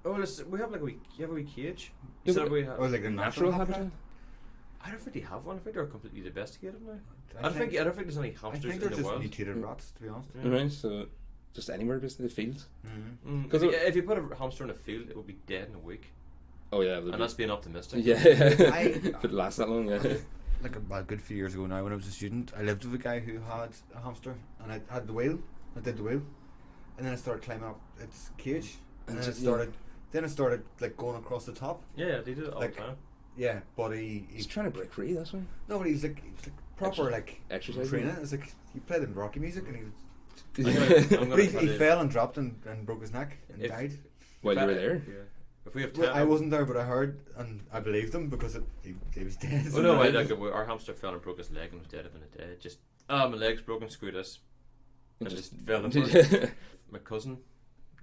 Oh, we have like you have a wee cage.
Yeah,
You said
but-
we have.
Or like a
Natural habitat?
I don't think they have one. I think they're completely domesticated now.
I
I don't think there's any
I
hamsters
think
in
they're
the
just
wild.
mutated rats, to be honest.
Yeah.
Right, so just anywhere, basically, the fields.
Because if you put a hamster in a field, it would be dead in a week.
Oh yeah,
And that's being optimistic.
yeah. If it lasts that long, yeah.
Like a good few years ago now, when I was a student, I lived with a guy who had a hamster, and I had the wheel. I did the wheel, and then I started climbing up its cage, and then it started like going across the top.
Yeah, they do it all
Like,
the time.
Yeah, but
He's trying to break free. That's why.
no, but he's like proper like
Exercise.
training. It's like he played in Rocky music, and
I'm gonna
but he
tell you,
fell and dropped and broke his neck and
If-
died.
While you were there.
Yeah. If we have
Well,
time,
I wasn't there, but I heard and I believed him because he was dead.
Oh no, our hamster fell and broke his leg and was dead within a day. Just my leg's broken. Screw this. And just fell apart. My cousin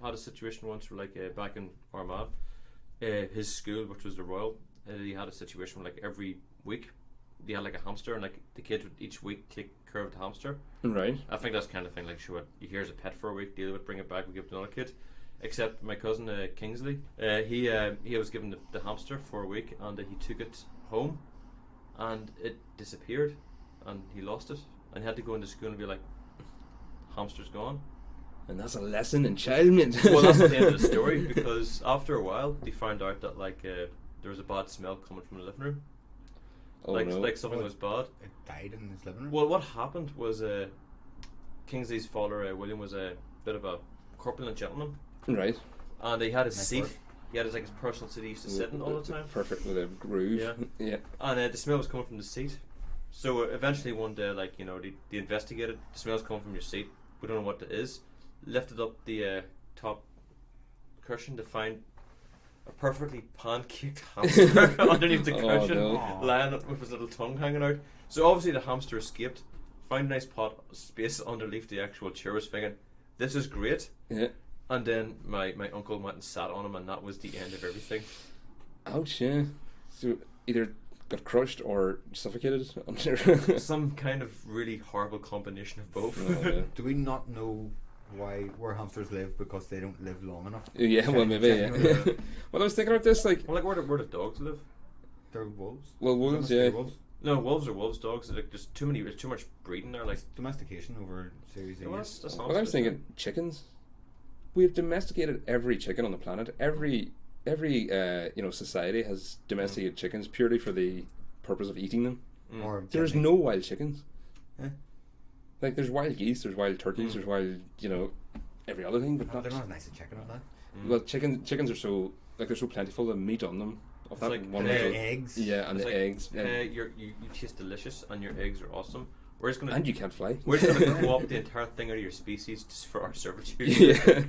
had a situation once where back in Armagh, his school, which was the Royal, he had a situation where every week they had a hamster, and the kids would each week take care of the hamster.
Right.
I think that's kind of thing sure, you hear as a pet for a week, deal with, bring it back, we give it to another kid. Except my cousin Kingsley, he was given the hamster for a week, and he took it home, and it disappeared, and he lost it, and he had to go into school and be like, hamster's gone.
And that's a lesson in child mint.
Well, that's the end of the story, because after a while they found out that there was a bad smell coming from the living room.
Oh, no.
Something was bad.
It died in his living room.
Well, what happened was Kingsley's father William was a bit of a corpulent gentleman,
Right.
and he had his
Nice
seat.
word.
he had his like his personal seat he used to sit in all the time.
Perfect with a groove.
Yeah.
Yeah.
And the smell was coming from the seat. So eventually one day, like, you know, they investigated. The smell's coming from your seat. We don't know what it is. Lifted up the top cushion to find a perfectly pancaked hamster underneath the cushion,
no.
lying with his little tongue hanging out. So obviously the hamster escaped. Found a nice pot of space underneath the actual chair. Was thinking, this is great.
Yeah.
And then my uncle went and sat on him, and that was the end of everything.
Ouch, yeah. So either got crushed or suffocated under.
Some kind of really horrible combination of both.
Oh, yeah.
Do we not know where hamsters live because they don't live long enough?
Yeah, well, maybe, yeah. Well, I was thinking about this, like...
Well, like, where do dogs live?
They're wolves.
Well, wolves, yeah.
Wolves.
No, wolves are wolves. Dogs. Like, there's too much breeding there. Like,
It's domestication over series.
well, that's
Well, I was thinking chickens. We've domesticated every chicken on the planet. Every society has domesticated chickens purely for the purpose of eating them.
Or
There's
gently.
no wild chickens.
Eh?
Like, there's wild geese, there's wild turkeys, there's wild, every other thing, but
Oh,
not...
they're not as nice as chicken, are they?
Well, chickens are so... Like, they're so plentiful, the meat on them. Of
It's
that
like
one
And
Hey.
the
little-
eggs.
Yeah, and
It's
the
like,
eggs.
you taste delicious, and your eggs are awesome. We're just gonna
And you can't fly.
we're just gonna co-opt the entire thing out of your species just for our servitude.
Yeah.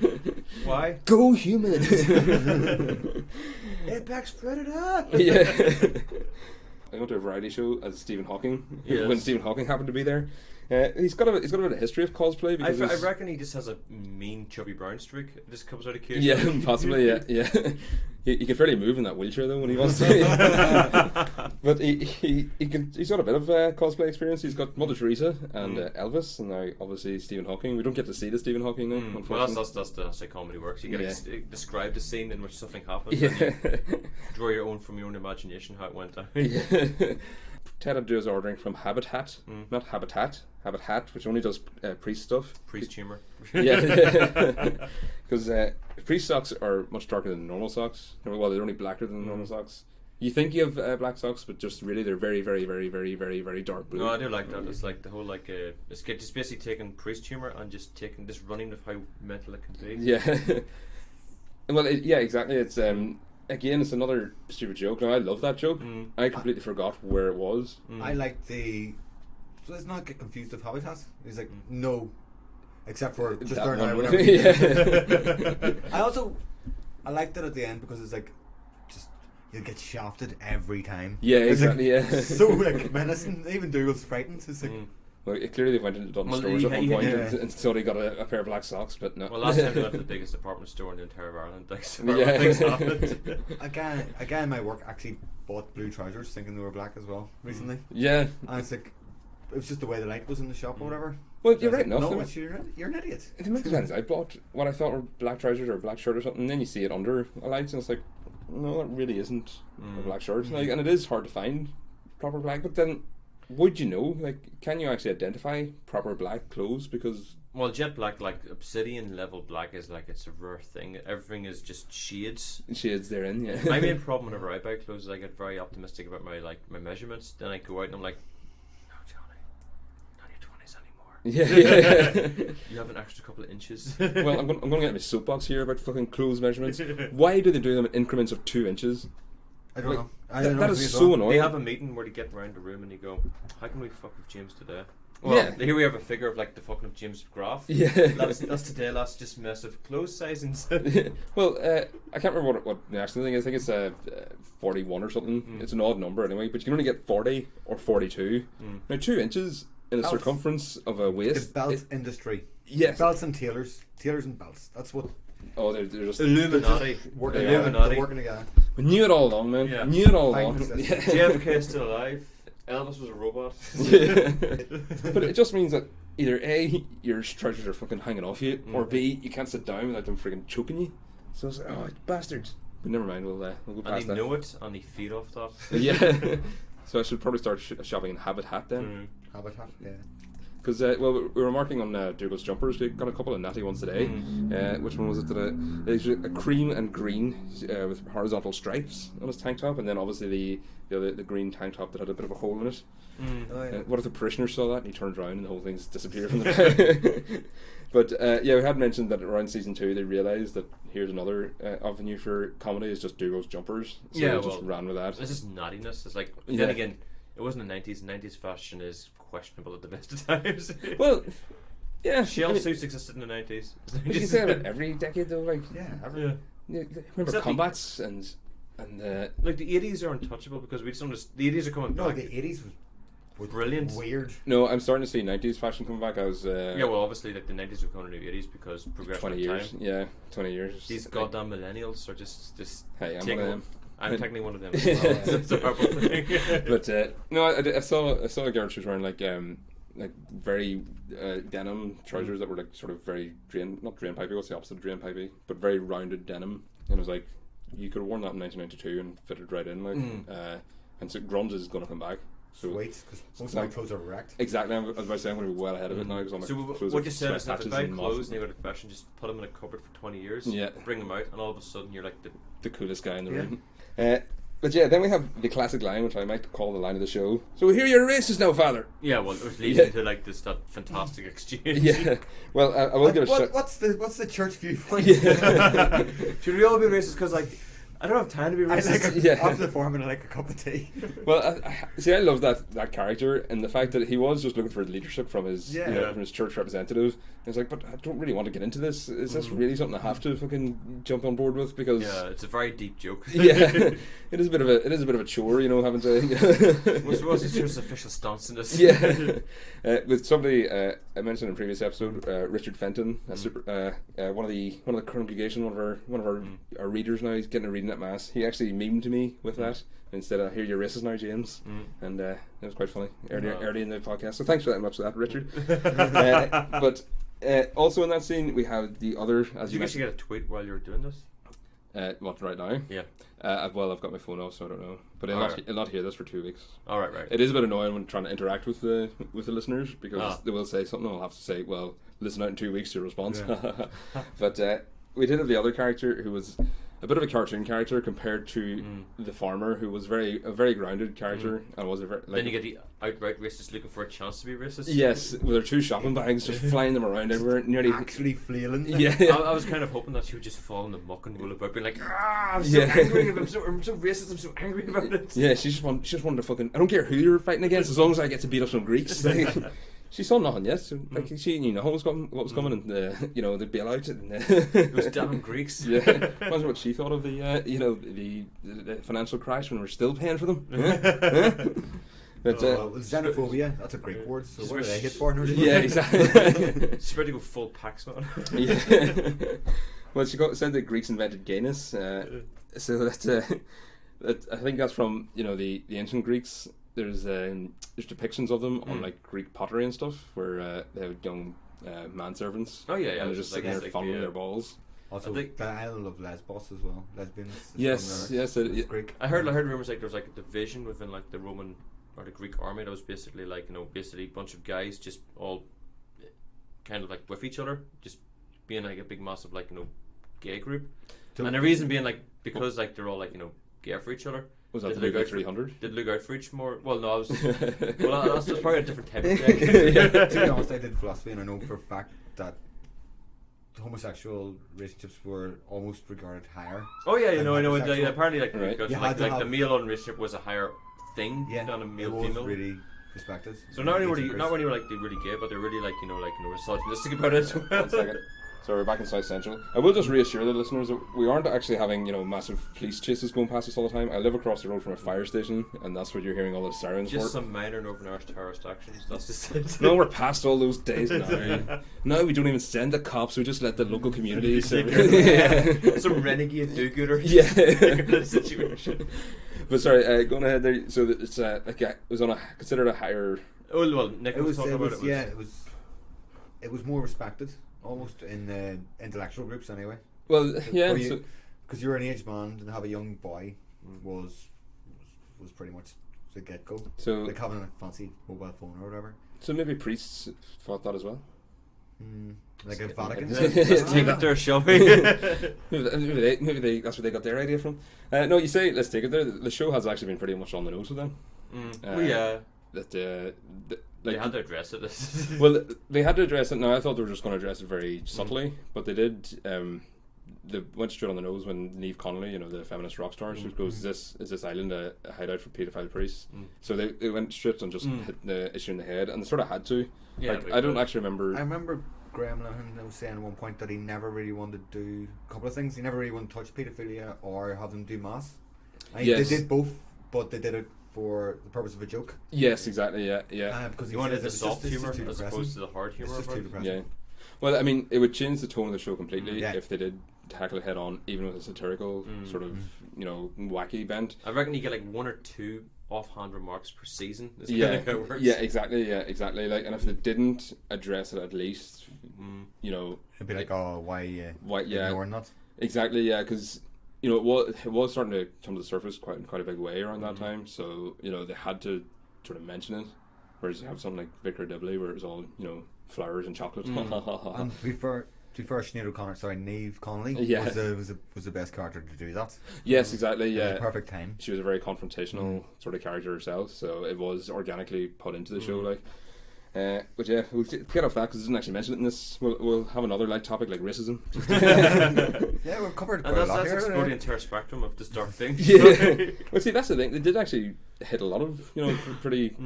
Why?
Go human!
Apex predator.
Yeah. I went to a variety show as Stephen Hawking
Yes.
when Stephen Hawking happened to be there. He's got a bit of a history of cosplay because
I
he's-
reckon he just has a mean chubby brown streak. It just comes out occasionally.
yeah, possibly, yeah. He can fairly move in that wheelchair though when he wants to. But he's got a bit of cosplay experience. He's got Mother Teresa and Elvis, and now obviously Stephen Hawking. We don't get to see the Stephen Hawking now,
Well,
unfortunately.
that's how comedy works. You get
Yeah.
to describe the scene in which something happens.
Yeah.
And you draw from your own imagination how it went down.
Yeah. Ted Abdu is ordering from Habitat, not Habitat, which only does priest stuff.
Priest humour.
Yeah, because priest socks are much darker than normal socks. Well, they're only blacker than normal socks. You think you have black socks, but just really they're very, very, very, very, very, very dark blue.
No, I do like that. It's like the whole it's just basically taking priest humour and just running with how mental it can be.
Yeah. Well, yeah, exactly. It's again, it's another stupid joke. Now, I love that joke. I completely forgot where it was.
I like the. So let's not get confused with Habitat. He's like, no. Except for just
That
learn
one
out
word.
whatever.
Yeah.
I liked it at the end because it's like, just, you'll get shafted every time.
Yeah,
It's like,
exactly, yeah.
so like menacing. Even Dougal's frightened. It's like,
Well, clearly they went into Dublin
Well,
stores at one point
yeah.
and so they got a pair of black socks, but no.
Well, last time they went to the biggest department store in the entire Ireland. Like, so
Yeah.
things happened.
a guy in my work actually bought blue trousers thinking they were black as well recently.
Yeah.
And it's like, it was just the way the light was in the shop or whatever.
Well,
And
you're
I was
right
like,
enough.
No, you're an idiot.
The amount of times I bought what I thought were black trousers or a black shirt or something, and then you see it under a light, and it's like, no, that really isn't a black shirt. Like, and it is hard to find proper black. But then, would you know? Like, can you actually identify proper black clothes? Because
Well, jet black, like obsidian level black, is like it's a rare thing. Everything is just shades.
shades therein, yeah.
My main problem whenever I buy clothes is I get very optimistic about my measurements. Then I go out and I'm like, no, Johnny, not your 20s anymore.
Yeah.
You have an extra couple of inches.
Well, I'm going to get my soapbox here about fucking clothes measurements. Why do they do them in increments of 2 inches?
I don't
Like,
know. I
that-
don't know
that
if
is
it's
so
wrong.
annoying.
They have a meeting where they get around the room and they go, how can we fuck with James today? Well,
Yeah.
here we have a figure of like the fucking of James graph.
Yeah.
That's today. That's just massive clothes sizings.
Well, I can't remember what the actual thing is. I think it's 41 or something. It's an odd number anyway, but you can only get 40 or 42. Now, 2 inches in a
Belts.
circumference of a
The
waist.
belt industry.
Yes.
Belts and tailors and belts. That's what
Oh, they're just.
Illuminati.
working
Yeah.
together.
Illuminati.
They're working together.
We knew it all along, man.
Yeah.
Knew it all
Fine
along.
necessity.
JFK is still alive. Elvis was a robot.
But it just means that either A, your trousers are fucking hanging off you, or B, you can't sit down without them freaking choking you. So it's like, oh, bastards. But never mind, we'll go
And
past
they
that.
know it, and they feed off that.
Yeah. So I should probably start shopping in Habitat then.
Habitat. Yeah.
because well, we were marking on Dougal's jumpers. We got a couple of natty ones today. Which one was it today? There's a cream and green with horizontal stripes on his tank top, and then obviously the green tank top that had a bit of a hole in it. What if the parishioner saw that and he turned around and the whole thing's disappeared from the But yeah, we had mentioned that around season 2 they realised that here's another avenue for comedy is just Dougal's jumpers. So they just ran with that.
This is naughtiness. It's like, then again, it wasn't the 90s. 90s fashion is questionable at the best of times.
Well, yeah.
Shell suits existed in the 90s.
You can say about every decade though, like remember combats and
like the 80s are untouchable because we just understand the 80s are coming back.
No, the 80s was
brilliant.
Weird.
No, I'm starting to see 90s fashion come back. I was
yeah, well, obviously, like the 90s have come to the 80s because progression
20
of
years.
time.
Yeah, 20 years.
These goddamn millennials are just.
Hey, I'm one of them.
I'm technically one of them as well. It's a horrible thing.
But no, I saw a girl. She was wearing like very denim trousers that were like sort of very not drain pipey. What's the opposite of drain pipey? But very rounded denim. And I was like, you could have worn that in 1992 and fitted right in. Like, and so grunge is going to come back. So
Sweet, because most of my clothes are wrecked.
Exactly, I was about to say I'm going to be well ahead of it now.
So what you said is that if you buy clothes and you go to fashion, just put them in a cupboard for 20 years, bring them out, and all of a sudden you're like
the coolest guy in the room. But yeah, then we have the classic line, which I might call the line of the show. So here you're a racist now, father.
Yeah, well, it was leading to like that fantastic exchange.
Yeah, well, I will give a shot.
What's the church viewpoint?
Should we all be racist? Because like, I don't have time to be racist.
After the form and I like a cup of tea.
Well, I love that character and the fact that he was just looking for leadership from his from his church representative. And it's like, but I don't really want to get into this. Is this really something I have to fucking jump on board with? Because
it's a very deep joke.
it is a bit of a chore, having to.
What's his church's official stance in this?
With somebody I mentioned in a previous episode, Richard Fenton, one of the congregation, one of our readers now. He's getting a reading at mass. He actually memed to me with that instead of "Here you're racist now, James," and it was quite funny early in the podcast. So thanks very much for that, Richard. But also in that scene we have the other. As
you actually get a tweet while you're doing this?
What, right now?
Yeah.
I've got my phone off, so I don't know. But I'll not hear this for 2 weeks.
All right.
It is a bit annoying when trying to interact with the listeners because they will say something. I'll have to say, well, listen out in 2 weeks to your response. Yeah. But we did have the other character who was a bit of a cartoon character compared to the farmer, who was a very grounded character and was a very.
Then you get the outright racist looking for a chance to be racist.
Yes, with their 2 shopping bags just flying them around everywhere, nearly
actually flailing.
Yeah,
I was kind of hoping that she would just fall in the muck and roll about, being like, I'm so angry, I'm so racist, I'm so angry about it.
Yeah, she just wanted to fucking. I don't care who you're fighting against, as long as I get to beat up some Greeks. She saw nothing yet, so like she knew what was coming, and they'd bail out. And,
it was damn Greeks.
Yeah, imagine what she thought of the financial crash when we're still paying for them. But
xenophobia, that's a great word. So what did I hit for?
Yeah, exactly.
She's ready to go full Paxman.
Yeah. Well, said that Greeks invented gayness, so that's I think that's from the ancient Greeks. There's depictions of them on like Greek pottery and stuff where they have young manservants.
Oh yeah,
and they're just sitting there fondling their balls.
Also, the island of Lesbos as well. Lesbians.
Yes.
Greek.
I heard rumors like there was like a division within like the Roman or the Greek army that was basically like basically a bunch of guys just all kind of like with each other, just being like a big massive like gay group, and the reason being like because like they're all like gay for each other.
Was that the Look Out 300?
Did look out for each more? Well, no, I was. That's probably a different type of thing.
To be honest, I did philosophy, and I know for a fact that homosexual relationships were almost regarded higher.
Oh yeah, I know. Apparently, like
the
male-on relationship was a higher thing than a male-female.
Really respected.
So not only were like they really gay, but they're really like misogynistic about it.
1 second. So we're back in South Central. I will just reassure the listeners that we aren't actually having massive police chases going past us all the time. I live across the road from a fire station, and that's what you're hearing all the sirens
just
for.
some minor Northern Irish terrorist actions. That's just it.
No, we're past all those days now. No, we don't even send the cops. We just let the local community.
Some renegade do-gooder.
Yeah.
Situation.
But sorry, going ahead there. So that it's it was considered a higher.
Oh well, Nicholl was talking about it.
Yeah, it was more respected. Almost in the intellectual groups, anyway.
Well, yeah,
because you're an aged man and have a young boy was pretty much the get go.
So
like having a fancy mobile phone or whatever.
So maybe priests thought that as well.
Like a Vatican.
Let's take it there, shall we?
maybe that's where they got their idea from. No, you say let's take it there. The show has actually been pretty much on the nose with them. That
they had to address it.
Well, they had to address it. Now I thought they were just going to address it very subtly, but they did. They went straight on the nose when Niamh Connolly, the feminist rock star, she goes, "Is this island a hideout for paedophile priests?" So they went straight and just hit the issue in the head, and they sort of had to.
Yeah,
I don't actually remember.
I remember Graham Linehan was saying at one point that he never really wanted to do a couple of things. He never really wanted to touch paedophilia or have them do mass.
Yes.
They did both, but they did it for the purpose of a joke.
Yes, exactly. Yeah.
Because
he wanted the soft humour as opposed to the hard humour.
It's just too depressing.
Yeah. Well, I mean, it would change the tone of the show completely if they did tackle it head on, even with a satirical sort of wacky bent.
I reckon you get like 1 or 2 offhand remarks per season.
Yeah,
how it works.
yeah, exactly. Like, and if they didn't address it, at least,
it'd be like, oh, why ignoring that?
Exactly, yeah, because it was starting to come to the surface quite a big way around that time. So they had to sort of mention it. Whereas you have something like Vicar Dibley, where it was all flowers and chocolate.
And before Niamh Connolly was the best character to do that.
Yes, exactly. Yeah,
perfect time.
She was a very confrontational sort of character herself, so it was organically put into the show. Like, but yeah, we'll get off that because it doesn't actually mention it in this. We'll have another light topic like racism.
Yeah, we've covered
and
quite a lot
that's
here.
explored the entire spectrum of this dark thing.
Yeah. Well, see, that's the thing. They did actually hit a lot of pretty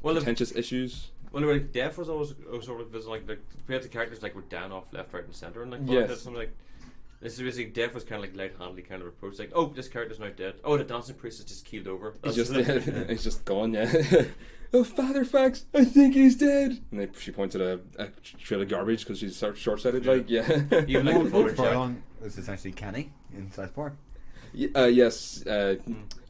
contentious issues.
Well, like Death was always sort of like we had the characters like were down off left, right, and centre, and like something like this is basically Death was kind of like light-handedly kind of approach, like, oh, this character's now dead. Oh, the dancing priest is just keeled over.
He's just gone. Yeah. Oh, Father Fax, I think he's dead. And she pointed a trail of garbage because she's short-sighted.
Even like the
Noel Furlong is essentially Kenny in Southport.
Yes,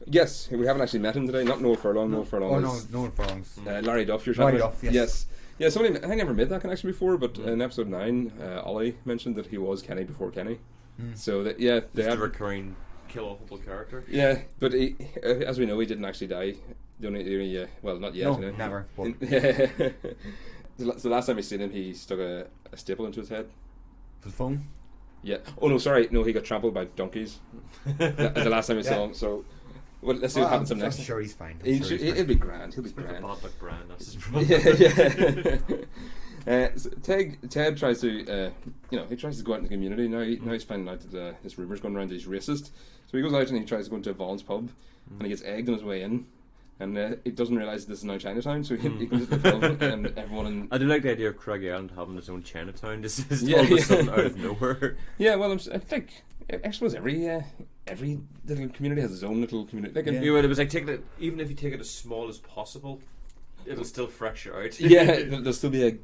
yes. We haven't actually met him today. Not Noel Furlong. Noel Furlong.
Noel Furlong's
Larry Duff. You're
Larry Duff. Yes.
Yeah. Somebody. I never made that connection before, but in episode 9, Ollie mentioned that he was Kenny before Kenny. So that they had
a recurring kill-awful character.
Yeah, but he, as we know, he didn't actually die. The only well, not yet.
No, never.
The last time we seen him, he stuck a staple into his head.
His phone.
Yeah. Oh no, sorry. No, he got trampled by donkeys. The last time we saw him. So, let's see what happens to him next.
I'm sure he's fine.
He'll be grand. He'll be grand.
Bob McBrand, that's his problem.
Yeah. So Ted tries to, he tries to go out in the community. Now he's finding out that this rumour's going around that he's racist. So he goes out and he tries to go into Vaughan's pub, and he gets egged on his way in. And he doesn't realise this is now Chinatown, so he goes to the film and everyone.
I do like the idea of Craigie Island having its own Chinatown. This is all of a sudden out of nowhere.
Yeah, well, I think I suppose every little community has its own little community.
It was like even if you take it as small as possible, it'll still fracture out.
Yeah, there'll still be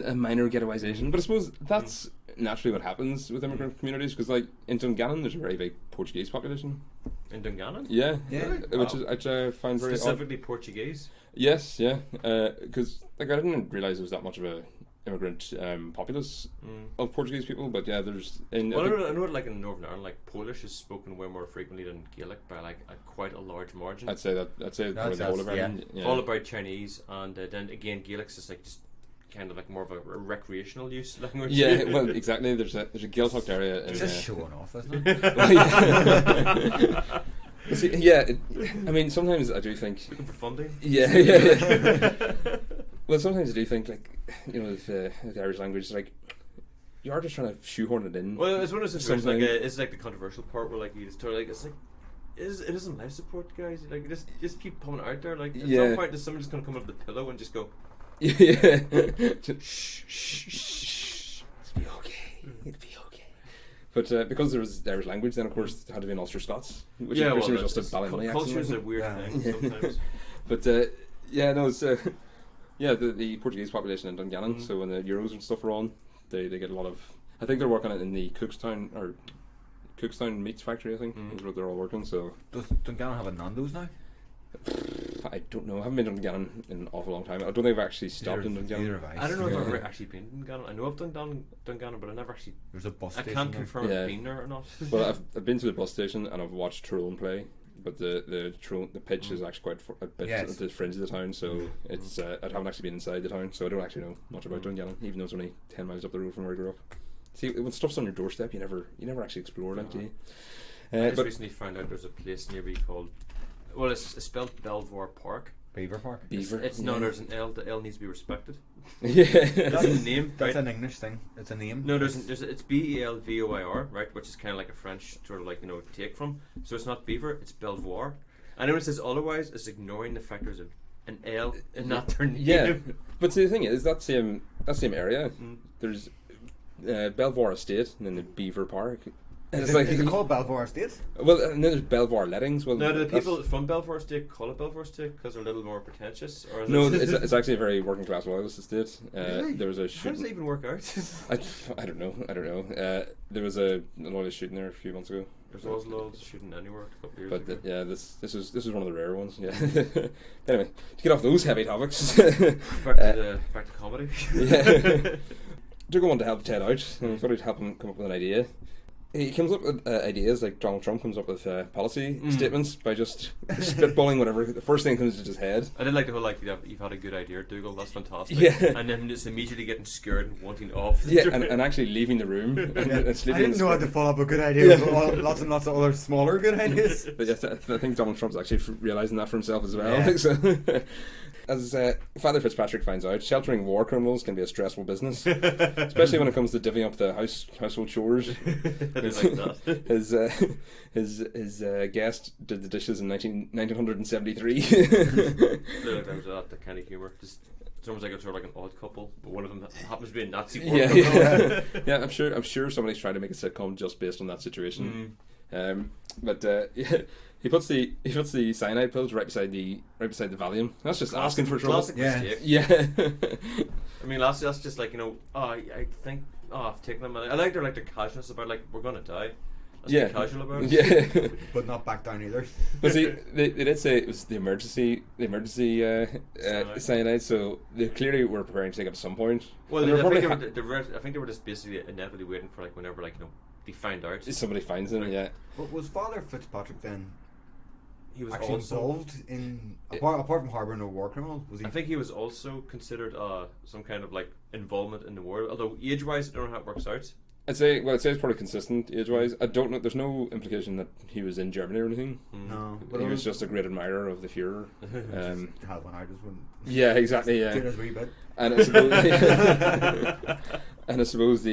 a minor ghettoisation, but I suppose that's naturally what happens with immigrant communities, because like in Dungannon there's a very big Portuguese population.
In Dungannon?
Yeah. Which I find very
specifically odd. Portuguese?
Yes, yeah, because I didn't realise there was that much of a immigrant populace of Portuguese people, but yeah, there's.
I know like in Northern Ireland, like Polish is spoken way more frequently than Gaelic by like quite a large margin.
I'd say probably the whole of Ireland.
Yeah. Followed by Chinese, and then again Gaelic's is like just kind of like more of a recreational use language.
Yeah, well, exactly. There's a Gaeltacht area.
It's just showing off, isn't it?
See, yeah, I mean, sometimes I do think
looking for funding.
Yeah. Well, sometimes I do think like the Irish language, like you are just trying to shoehorn it in.
Well, it's one of those situations like it's like the controversial part where like you just totally like it's like. It isn't life support, guys. Like just keep putting it out there. Like at some point, there's someone just gonna come up with the pillow and just go.
Yeah. Shh. It'll be okay. It'll be okay. But because there was Irish language, then of course it had to be an Ulster Scots, which was just a Ballymoney accent.
Culture is a weird thing sometimes.
But the Portuguese population in Dungannon. So when the Euros and stuff are on, they get a lot of. I think they're working it in the Cookstown Meats Factory. I think is where they're all working. So
does Dungannon have a Nando's now?
I don't know. I haven't been to Dungannon in an awful long time. I don't think I've actually stopped in Dungannon.
I don't know if I've ever actually been to Dungannon. I know I've done Dungannon, but I never actually.
There's a bus
station. I can't confirm if I've been there or not.
Well, I've been to the bus station and I've watched Tyrone play, but the pitch is actually quite a bit at the fringe of the town, so it's I haven't actually been inside the town, so I don't actually know much about Dungannon, even though it's only 10 miles up the road from where I grew up. See, when stuff's on your doorstep, you never actually explore it, do you?
I just recently found out there's a place near me called, well, it's spelled Belvoir Park.
Beaver Park.
It's no, there's an L. The L needs to be respected.
Yeah,
that's a name.
That's
right?
an English thing. It's a name.
No, it's Belvoir, right? Which is kind of like a French sort of like take from. So it's not Beaver, it's Belvoir. And when it says otherwise, it's ignoring the fact there's an L in that their name.
Yeah, but see, the thing is that same area. There's Belvoir Estate and then the Beaver Park.
Is it called Belvoir Estate?
Well, and then there's Belvoir Lettings. Well,
now, do the people from Belvoir Estate call it Belvoir Estate because they're a little more pretentious? Or is
no, it's actually a very working class loyalist estate.
Really?
There was a
shooting. How does it even work out?
I don't know. There was a loyalist shooting there a few months ago.
There's always loyalists shooting anywhere a couple of years
ago. This was one of the rare ones. Yeah. Anyway, to get off those heavy topics,
back to comedy.
Yeah. Dougal wanted to help Ted out, and he thought he'd help him come up with an idea. He comes up with ideas like Donald Trump comes up with policy statements by just spitballing whatever. The first thing comes to his head.
I did like the whole you've had a good idea, Dougal. That's fantastic.
Yeah.
And then just immediately getting scared and wanting off.
Yeah, and actually leaving the room. And
I didn't know how to follow up a good idea with lots and lots of other smaller good ideas.
But yes, I think Donald Trump's actually realising that for himself as well. Yeah. So, as Father Fitzpatrick finds out, sheltering war criminals can be a stressful business, especially when it comes to divvying up the household chores. His guest did the dishes in 1973.
Like that kind of humour. It's almost like a sort of like an odd couple, but one of them happens to be a Nazi war criminal.
Yeah. I'm sure somebody's trying to make a sitcom just based on that situation. He puts the cyanide pills right beside the Valium. That's just asking for trouble.
Classic mistake.
Yeah.
I mean, that's just like I think I've taken them. I like their casualness about we're gonna die. Let's be casual about it.
Yeah. But not back down either.
But see, they did say it was the emergency cyanide, so they clearly were preparing to take it at some point.
Well, I think they were just basically inevitably waiting for whenever they find out.
Somebody finds them, yeah.
But was Father Fitzpatrick then?
He was
actually
also
involved in apart from harbouring a war criminal. Was he?
I think he was also considered some kind of involvement in the war. Although age-wise, I don't know how it works out.
I'd say it's probably consistent age-wise. I don't know. There's no implication that he was in Germany or anything.
No,
but he was just a great admirer of the Führer.
Had one out as one.
Yeah, exactly. Yeah.
Doing his wee bit.
And I suppose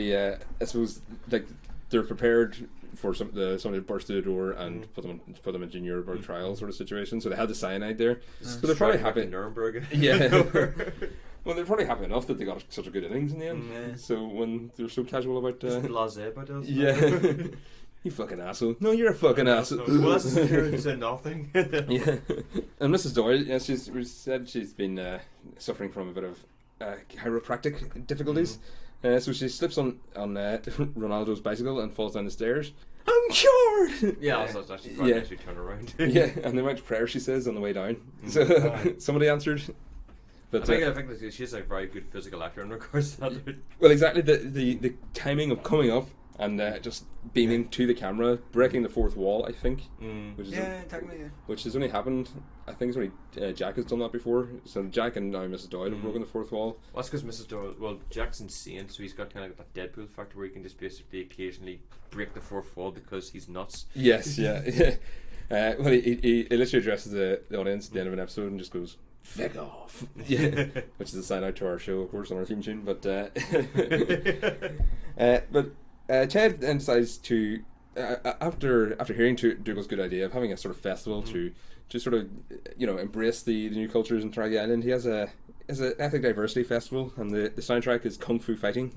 they're prepared for somebody to burst through the door and put them into Nuremberg trial sort of situation. So they had the cyanide there. So they're probably happy.
Nuremberg.
Yeah. Well, they're probably happy enough that they got such a good innings in the end.
Yeah.
So when they're so casual about
blasé about it.
Yeah. You fucking asshole. No, you're a fucking asshole.
Well, that's to say nothing.
Yeah. And Mrs. Doyle, she's been suffering from a bit of chiropractic difficulties. So she slips on Ronaldo's bicycle and falls down the stairs. I'm cured!
Yeah, that's actually quite nice to turn around.
Yeah, and they went to prayer, she says, on the way down. So somebody answered. But
I think that she's a very good physical actor in regards to that.
Well, exactly. The timing of coming up and just beaming to the camera, breaking the fourth wall, I think. Which has only happened. I think it's only Jack has done that before. So Jack and now Mrs. Doyle have broken the fourth wall.
Well, that's because Mrs. Doyle. Well, Jack's insane, so he's got kind of like that Deadpool factor where he can just basically occasionally break the fourth wall because he's nuts.
Yes, yeah. Well, he literally addresses the audience at the end of an episode and just goes, "Fuck off!" Yeah, which is a sign out to our show, of course, on our theme tune. But Ted then decides to, after hearing Dougal's good idea of having a sort of festival to sort of embrace the new cultures in Tragedy Island, he has an ethnic diversity festival, and the soundtrack is Kung Fu Fighting.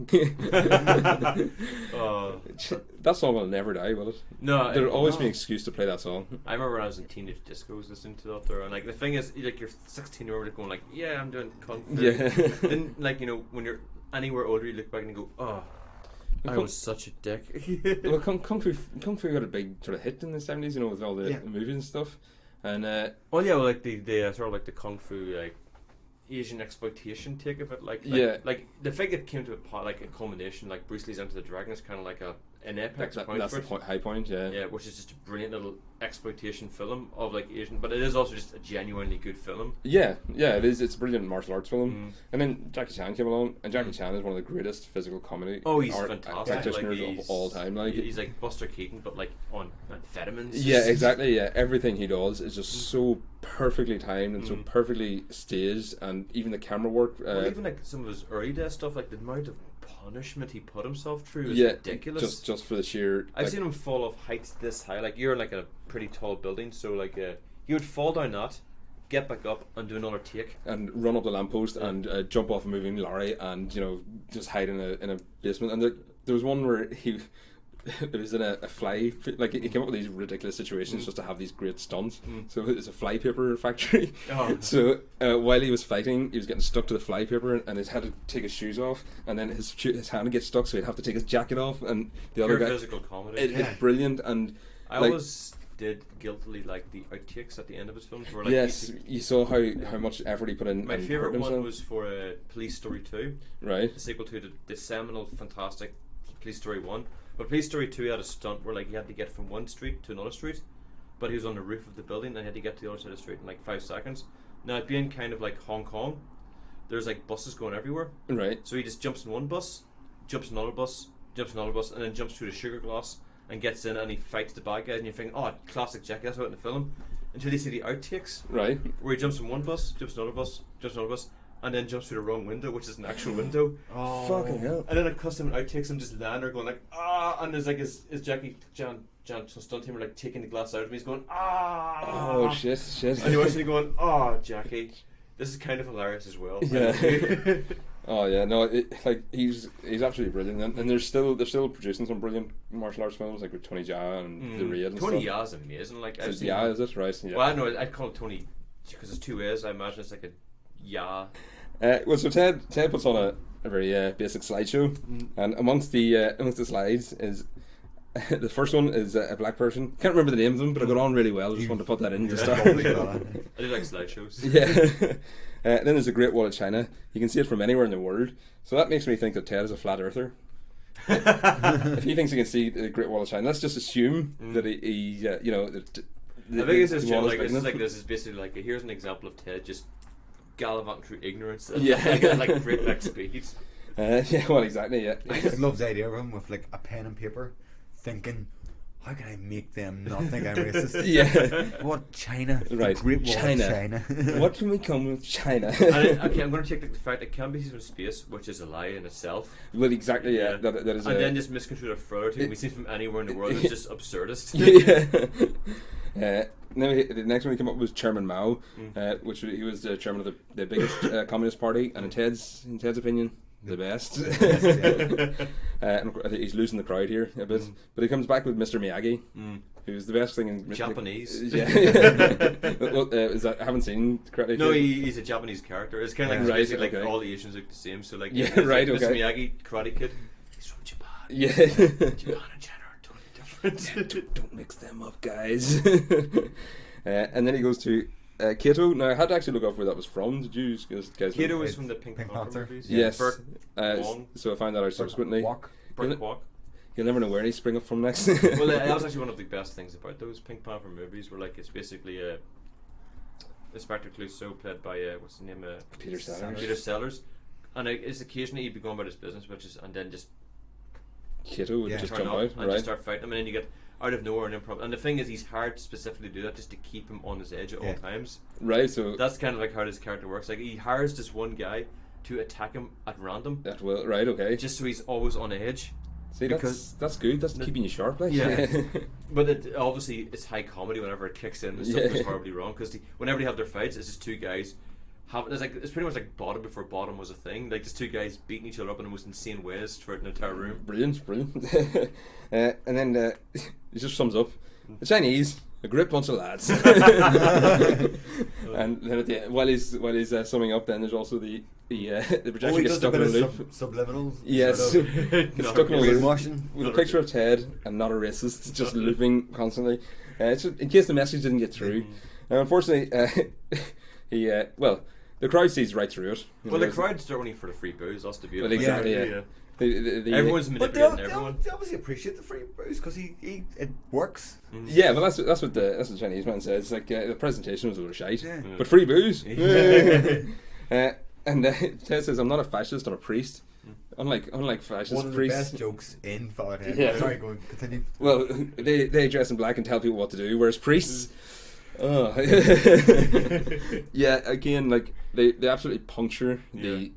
That song will never die, will it?
No,
there'll always be an excuse to play that song.
I remember when I was in teenage discos listening to that there, and the thing is, you're 16, you're going yeah, I'm doing Kung Fu.
Yeah.
Then when you're anywhere older, you look back and you go, oh, I was such a dick.
Well, Kung Fu got a big sort of hit in the 70s, with all the movies and stuff. And
the sort of the Kung Fu Asian exploitation take of it, like the fact that it came to a culmination, like Bruce Lee's Enter the Dragon is kind of like an apex point.
That's the high point,
yeah, which is just a brilliant little exploitation film of like Asian, but it is also just a genuinely good film.
Yeah, it is. It's a brilliant martial arts film. And then Jackie Chan came along, and Jackie Chan is one of the greatest physical comedy
he's fantastic
practitioners of all time. Like
he's like Buster Keaton, but like on amphetamines.
Yeah, exactly. Yeah, everything he does is just so perfectly timed and so perfectly staged, and even the camera work.
Even like some of his early day stuff, like the amount of punishment he put himself through is ridiculous.
Just for the sheer.
I've seen him fall off heights this high. Like you're in like a pretty tall building, so like he would fall down that, get back up and do another take,
and run up the lamppost and jump off a moving lorry, and just hide in a basement. And there was one where he. It was in a fly, like he came up with these ridiculous situations just to have these great stunts. So it's a flypaper factory. So while he was fighting, he was getting stuck to the flypaper, and he had to take his shoes off, and then his hand would get stuck, so he'd have to take his jacket off, and the other guy.
Physical comedy.
It's brilliant, and
I always did guiltily like the outtakes at the end of his films. Where, like,
you saw how much effort he put in.
My favourite one was for Police Story 2,
right?
The sequel to the seminal, fantastic Police Story 1. But Police Story 2 had a stunt where like he had to get from one street to another street, but he was on the roof of the building and he had to get to the other side of the street in like 5 seconds. Now, it being kind of like Hong Kong, there's like buses going everywhere.
Right.
So he just jumps in one bus, jumps in another bus, and then jumps through the sugar glass and gets in and he fights the bad guys, and you're thinking, oh, classic Jackie, that's out in the film. Until you see the outtakes.
Right.
Where he jumps from one bus, jumps in another bus, and then jumps through the wrong window, which is an actual window.
Oh, fucking hell!
And then a custom outtakes him just land there going like and there's like his Jackie Chan stunt team are like taking the glass out of him. He's going
Oh shit!
And you're actually going Jackie, this is kind of hilarious as well.
Yeah. Oh yeah, no, he's absolutely brilliant, and they're still producing some brilliant martial arts films like with Tony Jaa and The Raid and
Tony
stuff.
Jaa's amazing. Like
is it right? Yeah.
Well, I know I'd call it Tony because there's 2 A's. I imagine it's like a
well, so Ted puts on a very basic slideshow, and amongst the slides is the first one is a black person. Can't remember the name of them, but I got on really well. I just wanted to put that in to start.
I do like slideshows.
Yeah. Then there's the Great Wall of China. You can see it from anywhere in the world, so that makes me think that Ted is a flat earther. If he thinks he can see the Great Wall of China, let's just assume that he I think
it's just this is basically like here's an example of Ted just gallivanting through ignorance at like breakneck speed.
Yeah, well, exactly. Yeah,
I just love the idea of him with like a pen and paper, thinking, how can I make them not think I'm racist?
Yeah.
What China?
Right.
The Great Wall of China.
What can we come with China?
Okay, I'm going to take the fact it can be seen from space, which is a lie in itself.
Well, exactly. Yeah. That is.
And then just misconstrued a further to we see from anywhere in the world. It's just absurdist.
Yeah. Then the next one he came up with was Chairman Mao, which he was the chairman of the biggest communist party, and in Ted's opinion, the best. And I think he's losing the crowd here a bit, but he comes back with Mr. Miyagi, who's the best thing in
Japanese.
Yeah. Well, is that I haven't seen correctly.
No, he's a Japanese character. It's kind of like basically like all the Asians look the same. So like
right,
like
okay.
Mr. Miyagi, Karate Kid. He's from Japan.
Yeah.
Japan and China are totally different.
Don't mix them up, guys. And then he goes to Kato. Now I had to actually look up where that was from. Did you guys?
Kato was from the Pink Panther movies.
Yes.
Burt
so I found that out subsequently.
Burt Kwok.
You'll never know where he spring up from next.
Well, that was actually one of the best things about those Pink Panther movies. Where like it's basically Inspector Clouseau played by what's the name?
Peter Sellers.
Peter Sellers, and it's occasionally he'd be going about his business, and then just
Kato would just jump out
and just start fighting him, and then you get out of nowhere an improv. And the thing is, he's hard to specifically do that just to keep him on his edge at all times.
Right. So
that's kind of like how this character works. Like he hires this one guy to attack him at random.
That will right. Okay.
Just so he's always on edge.
See, that's good. That's keeping you sharp, like.
Yeah. But obviously, it's high comedy whenever it kicks in and stuff goes horribly wrong. Because whenever they have their fights, it's just 2 guys. It's pretty much like bottom before bottom was a thing. Like just 2 guys beating each other up in the most insane ways throughout an entire room.
Brilliant. And then he just sums up: the Chinese, a great bunch of lads. And then at the end, while he's summing up, then there's also the projection gets stuck in a loop.
Subliminal.
Yes,
sort of
it's stuck in a loop
motion
with a picture of Ted and not a racist, just looping constantly. It's just, in case the message didn't get through. Unfortunately, the crowd sees right through it.
Well, the crowd's only for the free booze. That's the beauty.
Well, exactly. Yeah.
Everyone's
But
manipulating everyone.
they obviously appreciate the free booze because it works.
Yeah, well, that's what the Chinese man says. It's like the presentation was a little shite,
Yeah.
but free booze. And Ted says, "I'm not a fascist. I'm a priest." Unlike fascist
One of the
priests.
best jokes in Fatherhead.
Yeah.
Sorry, go on, continue.
Well, they dress in black and tell people what to do, whereas priests. Oh. Yeah, again, like they absolutely puncture the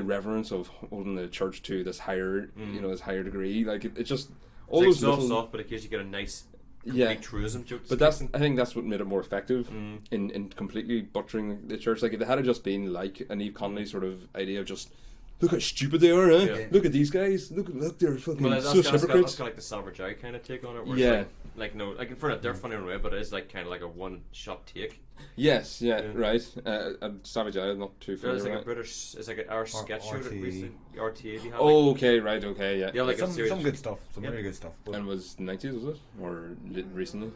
reverence of holding the church to this higher, this higher degree. Like it just all
It's
those
like
little,
soft, but in case you get a nice
yeah.
truism joke.
But I think that's what made it more effective in completely butchering the church. Like if it had just been like an Eve Connolly sort of idea of just look how stupid they are, eh?
Yeah.
Look at these guys. Look, they're fucking
Well,
such hypocrites.
that's got like the Savage Eye kind of take on it. Where
Yeah.
it's like no, like for they're funny in a way, but it's like kind of like a one-shot take.
Yes, yeah,
Yeah.
right. Savage Eye, not too
There's
familiar
like a
with.
British, it's like an Irish sketch show that
RTE.
recently RTA. They had,
Oh, okay, right, okay, yeah.
Yeah, like a
some
series.
good stuff. Some
Yeah.
really good stuff. But
And was 90s, was it? Or recently?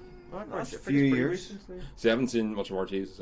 Last few years.
See, I haven't seen much of RT since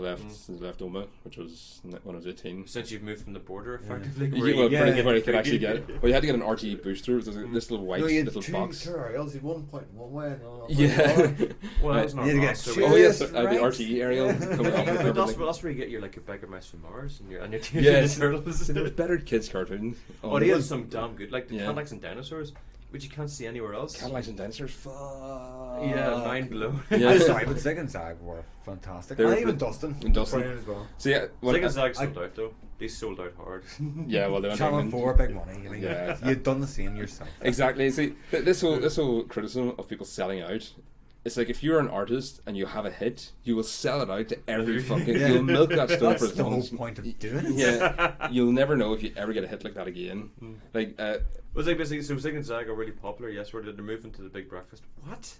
I left Oma, which was when I was 18.
Since you've moved from the border, effectively.
Well,
Yeah.
pretty where you could actually get. Well, you had to get an RT booster. It was this little white
no, you had
little
two
box.
aerials. You had 1.1 way and
Yeah.
Well, that's not
You had to get
master.
two.
Oh yes,
Yes,
the
right.
RTE aerial
Yeah.
coming off.
But
and
that's
everything.
where you get your like a Beggar Mouse from Mars and your Teenage
Yes,
Turtles.
there was better kids cartoons.
Oh, they had some damn good, like the
Yeah.
Cadillacs and Dinosaurs, which you can't see anywhere else.
Cadillacs and Dinosaurs. Fuck.
Yeah, mind blown.
Yeah.
Sorry, but Zig and Zag were fantastic.
They were
And even
good.
Dustin.
And Dustin.
Brilliant as well.
So yeah, when
Zig and
I-
Zag sold out though. They sold out hard.
yeah, well they went
Channel
England.
4, big money. I mean,
Yeah.
you'd done the same yourself.
Exactly. See, this whole criticism of people selling out. It's like if you're an artist and you have a hit, you will sell it out to every fucking.
Yeah.
You'll milk that stone for
That's the whole
tons.
point of doing it.
Yeah, you'll never know if you ever get a hit like that again. Like,
Well, it's like basically, so Zig and Zag are really popular. Yes, where they're moving to the Big Breakfast. What?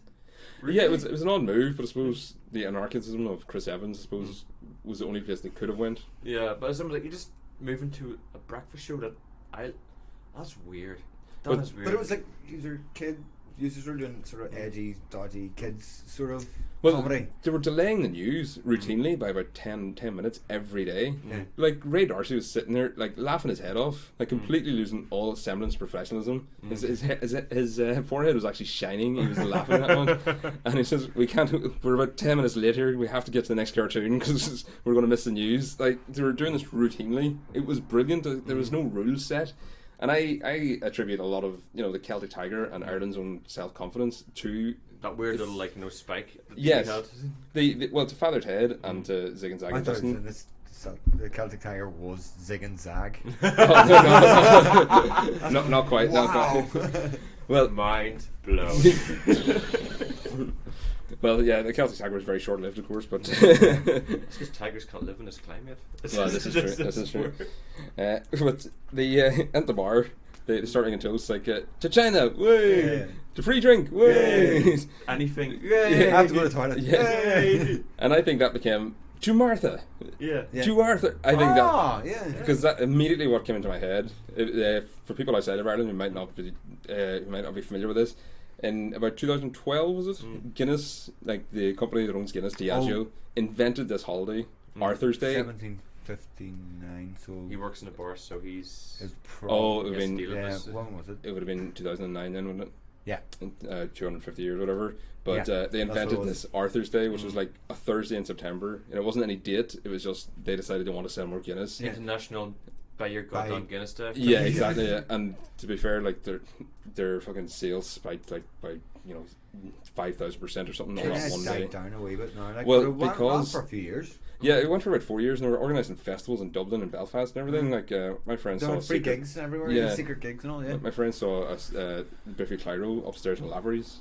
yeah, it was an odd move, but I suppose the anarchism of Chris Evans, I suppose, was the only place they could have went.
Yeah, but it's something like you just moving to a breakfast show that's weird. That
But-
is weird.
But it was like users were doing sort of edgy, dodgy kids sort of
Well,
comedy.
they were delaying the news routinely by about 10 minutes every day.
Yeah.
Like Ray Darcy was sitting there, like laughing his head off, like completely losing all semblance of professionalism. His forehead was actually shining. He was laughing that one, and he says, "We can't. We're about 10 minutes later. We have to get to the next cartoon because we're going to miss the news." Like they were doing this routinely. It was brilliant. There was no rules set. And I attribute a lot of the Celtic Tiger and Ireland's own self confidence to
that weird little spike. That
yes,
they had.
well to Father's Head and to Zig and Zag
I
and
thought
Dustin.
the Celtic Tiger was Zig and Zag.
Not quite. Not
Wow.
quite. Well,
Mind blown.
well, yeah, the Celtic Tiger was very short lived, of course, but
It's because tigers can't live in this climate.
well, this is true. This is true. But the at the bar, they start ringing toasts like to China, way,
Yeah.
to free drink, way.
Anything.
I have to go to the toilet.
Yeah. And I think that became to Martha,
Yeah.
Yeah.
to Arthur. I think that.
Yeah.
Because that immediately what came into my head for people outside of Ireland who might not be familiar with this, in about 2012 was it? Guinness, like the company that owns Guinness, Diageo, invented this holiday, Arthur's Day.
1759. So
He works in a bar, so he's.
it's
Oh, it would
Yes,
have been
dealer.
yeah. When was it?
it would have been 2009 then, wouldn't it?
Yeah.
250 years, whatever. But
Yeah,
they
that's what
invented
it was.
this Arthur's Day, which was like a Thursday in September, and it wasn't any date. It was just they decided they want to sell more Guinness.
Yeah.
International Buy Your Goddamn Guinness Day.
Yeah, exactly. Yeah. And to be fair, like their fucking sales spiked like by 5,000% or something all
Yeah,
that
it
one day.
died down a wee bit now. Like,
Well,
but it went
because-
on for a few years.
Yeah, it went for about 4 years, and they were organising festivals in Dublin and Belfast and everything. Like my friend
There
saw
were
a
free
secret,
gigs everywhere.
Yeah.
Secret gigs and all. Yeah.
my friend saw a Biffy Clyro upstairs in Lavery's,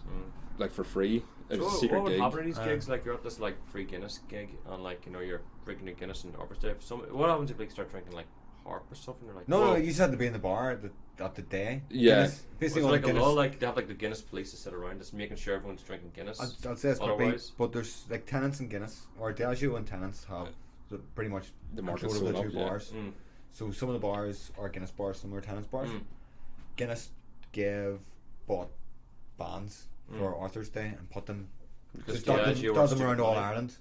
like for free. It was a
So
secret
what would
gig.
happen at these gigs? Like you're at this free Guinness gig, and you're drinking your Guinness and Arthur's Day. What happens if you start drinking harp or stuff? And you're like,
No,
well,
you just had to be in the bar at the day.
Yeah.
Guinness,
was
basically
it
all
like
the
a
Guinness.
law, they have the Guinness police to sit around, just making sure everyone's drinking Guinness.
I'd say it's could be,
Otherwise,
but there's like tenants in Guinness, or Diageo and tenants have pretty much
The market's
control of the
sold
two
up, yeah.
bars.
Mm.
So some of the bars are Guinness bars, some are tenants bars.
Mm.
Guinness bought bands for Arthur's Day and put them
Because
dot
Diageo
them
wants
around
to
all
buy-
Ireland.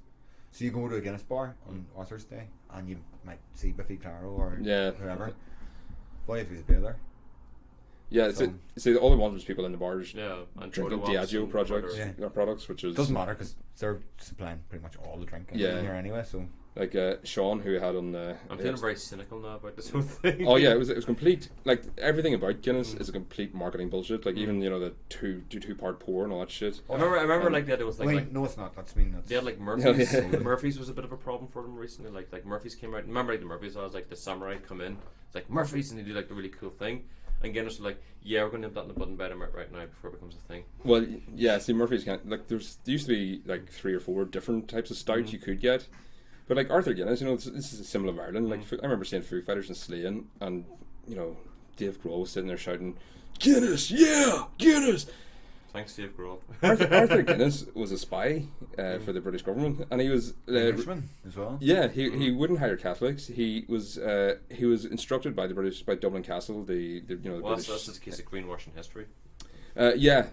So you go to a Guinness bar on Arthur's Day, and you might see Biffy Clyro or whoever. What if he's a beer there?
Yeah,
So,
see, all they wanted was people in the bars
and
drinking Diageo products, which is...
Doesn't matter, because they're supplying pretty much all the drink in here anyway, so...
Like Sean, who had on the...
I'm feeling very cynical now about this whole thing.
Oh yeah, it was complete... Like, everything about Guinness is a complete marketing bullshit. Like, even, the two-part pour and all that shit.
I remember like that, it was like...
no, it's not. That's
they had like Murphy's. Murphy's was a bit of a problem for them recently. Like Murphy's came out. Remember like the Murphy's? I was like the samurai come in. It's like Murphy's, and they do like the really cool thing. And Guinness were like, yeah, we're going to nip that in the bud and bite right now before it becomes a thing.
Well, yeah, see, Murphy's can't... Like, there used to be like 3 or 4 different types of stout you could get. But like Arthur Guinness, this is a symbol of Ireland. Like I remember seeing Foo Fighters and Slaying, and Dave Grohl was sitting there shouting, "Guinness, yeah, Guinness!"
Thanks, Dave Grohl.
Arthur Guinness was a spy for the British government, and he was
Englishman as well.
Yeah, he wouldn't hire Catholics. He was instructed by Dublin Castle.
Well, that's the case of greenwashing history.
Yeah,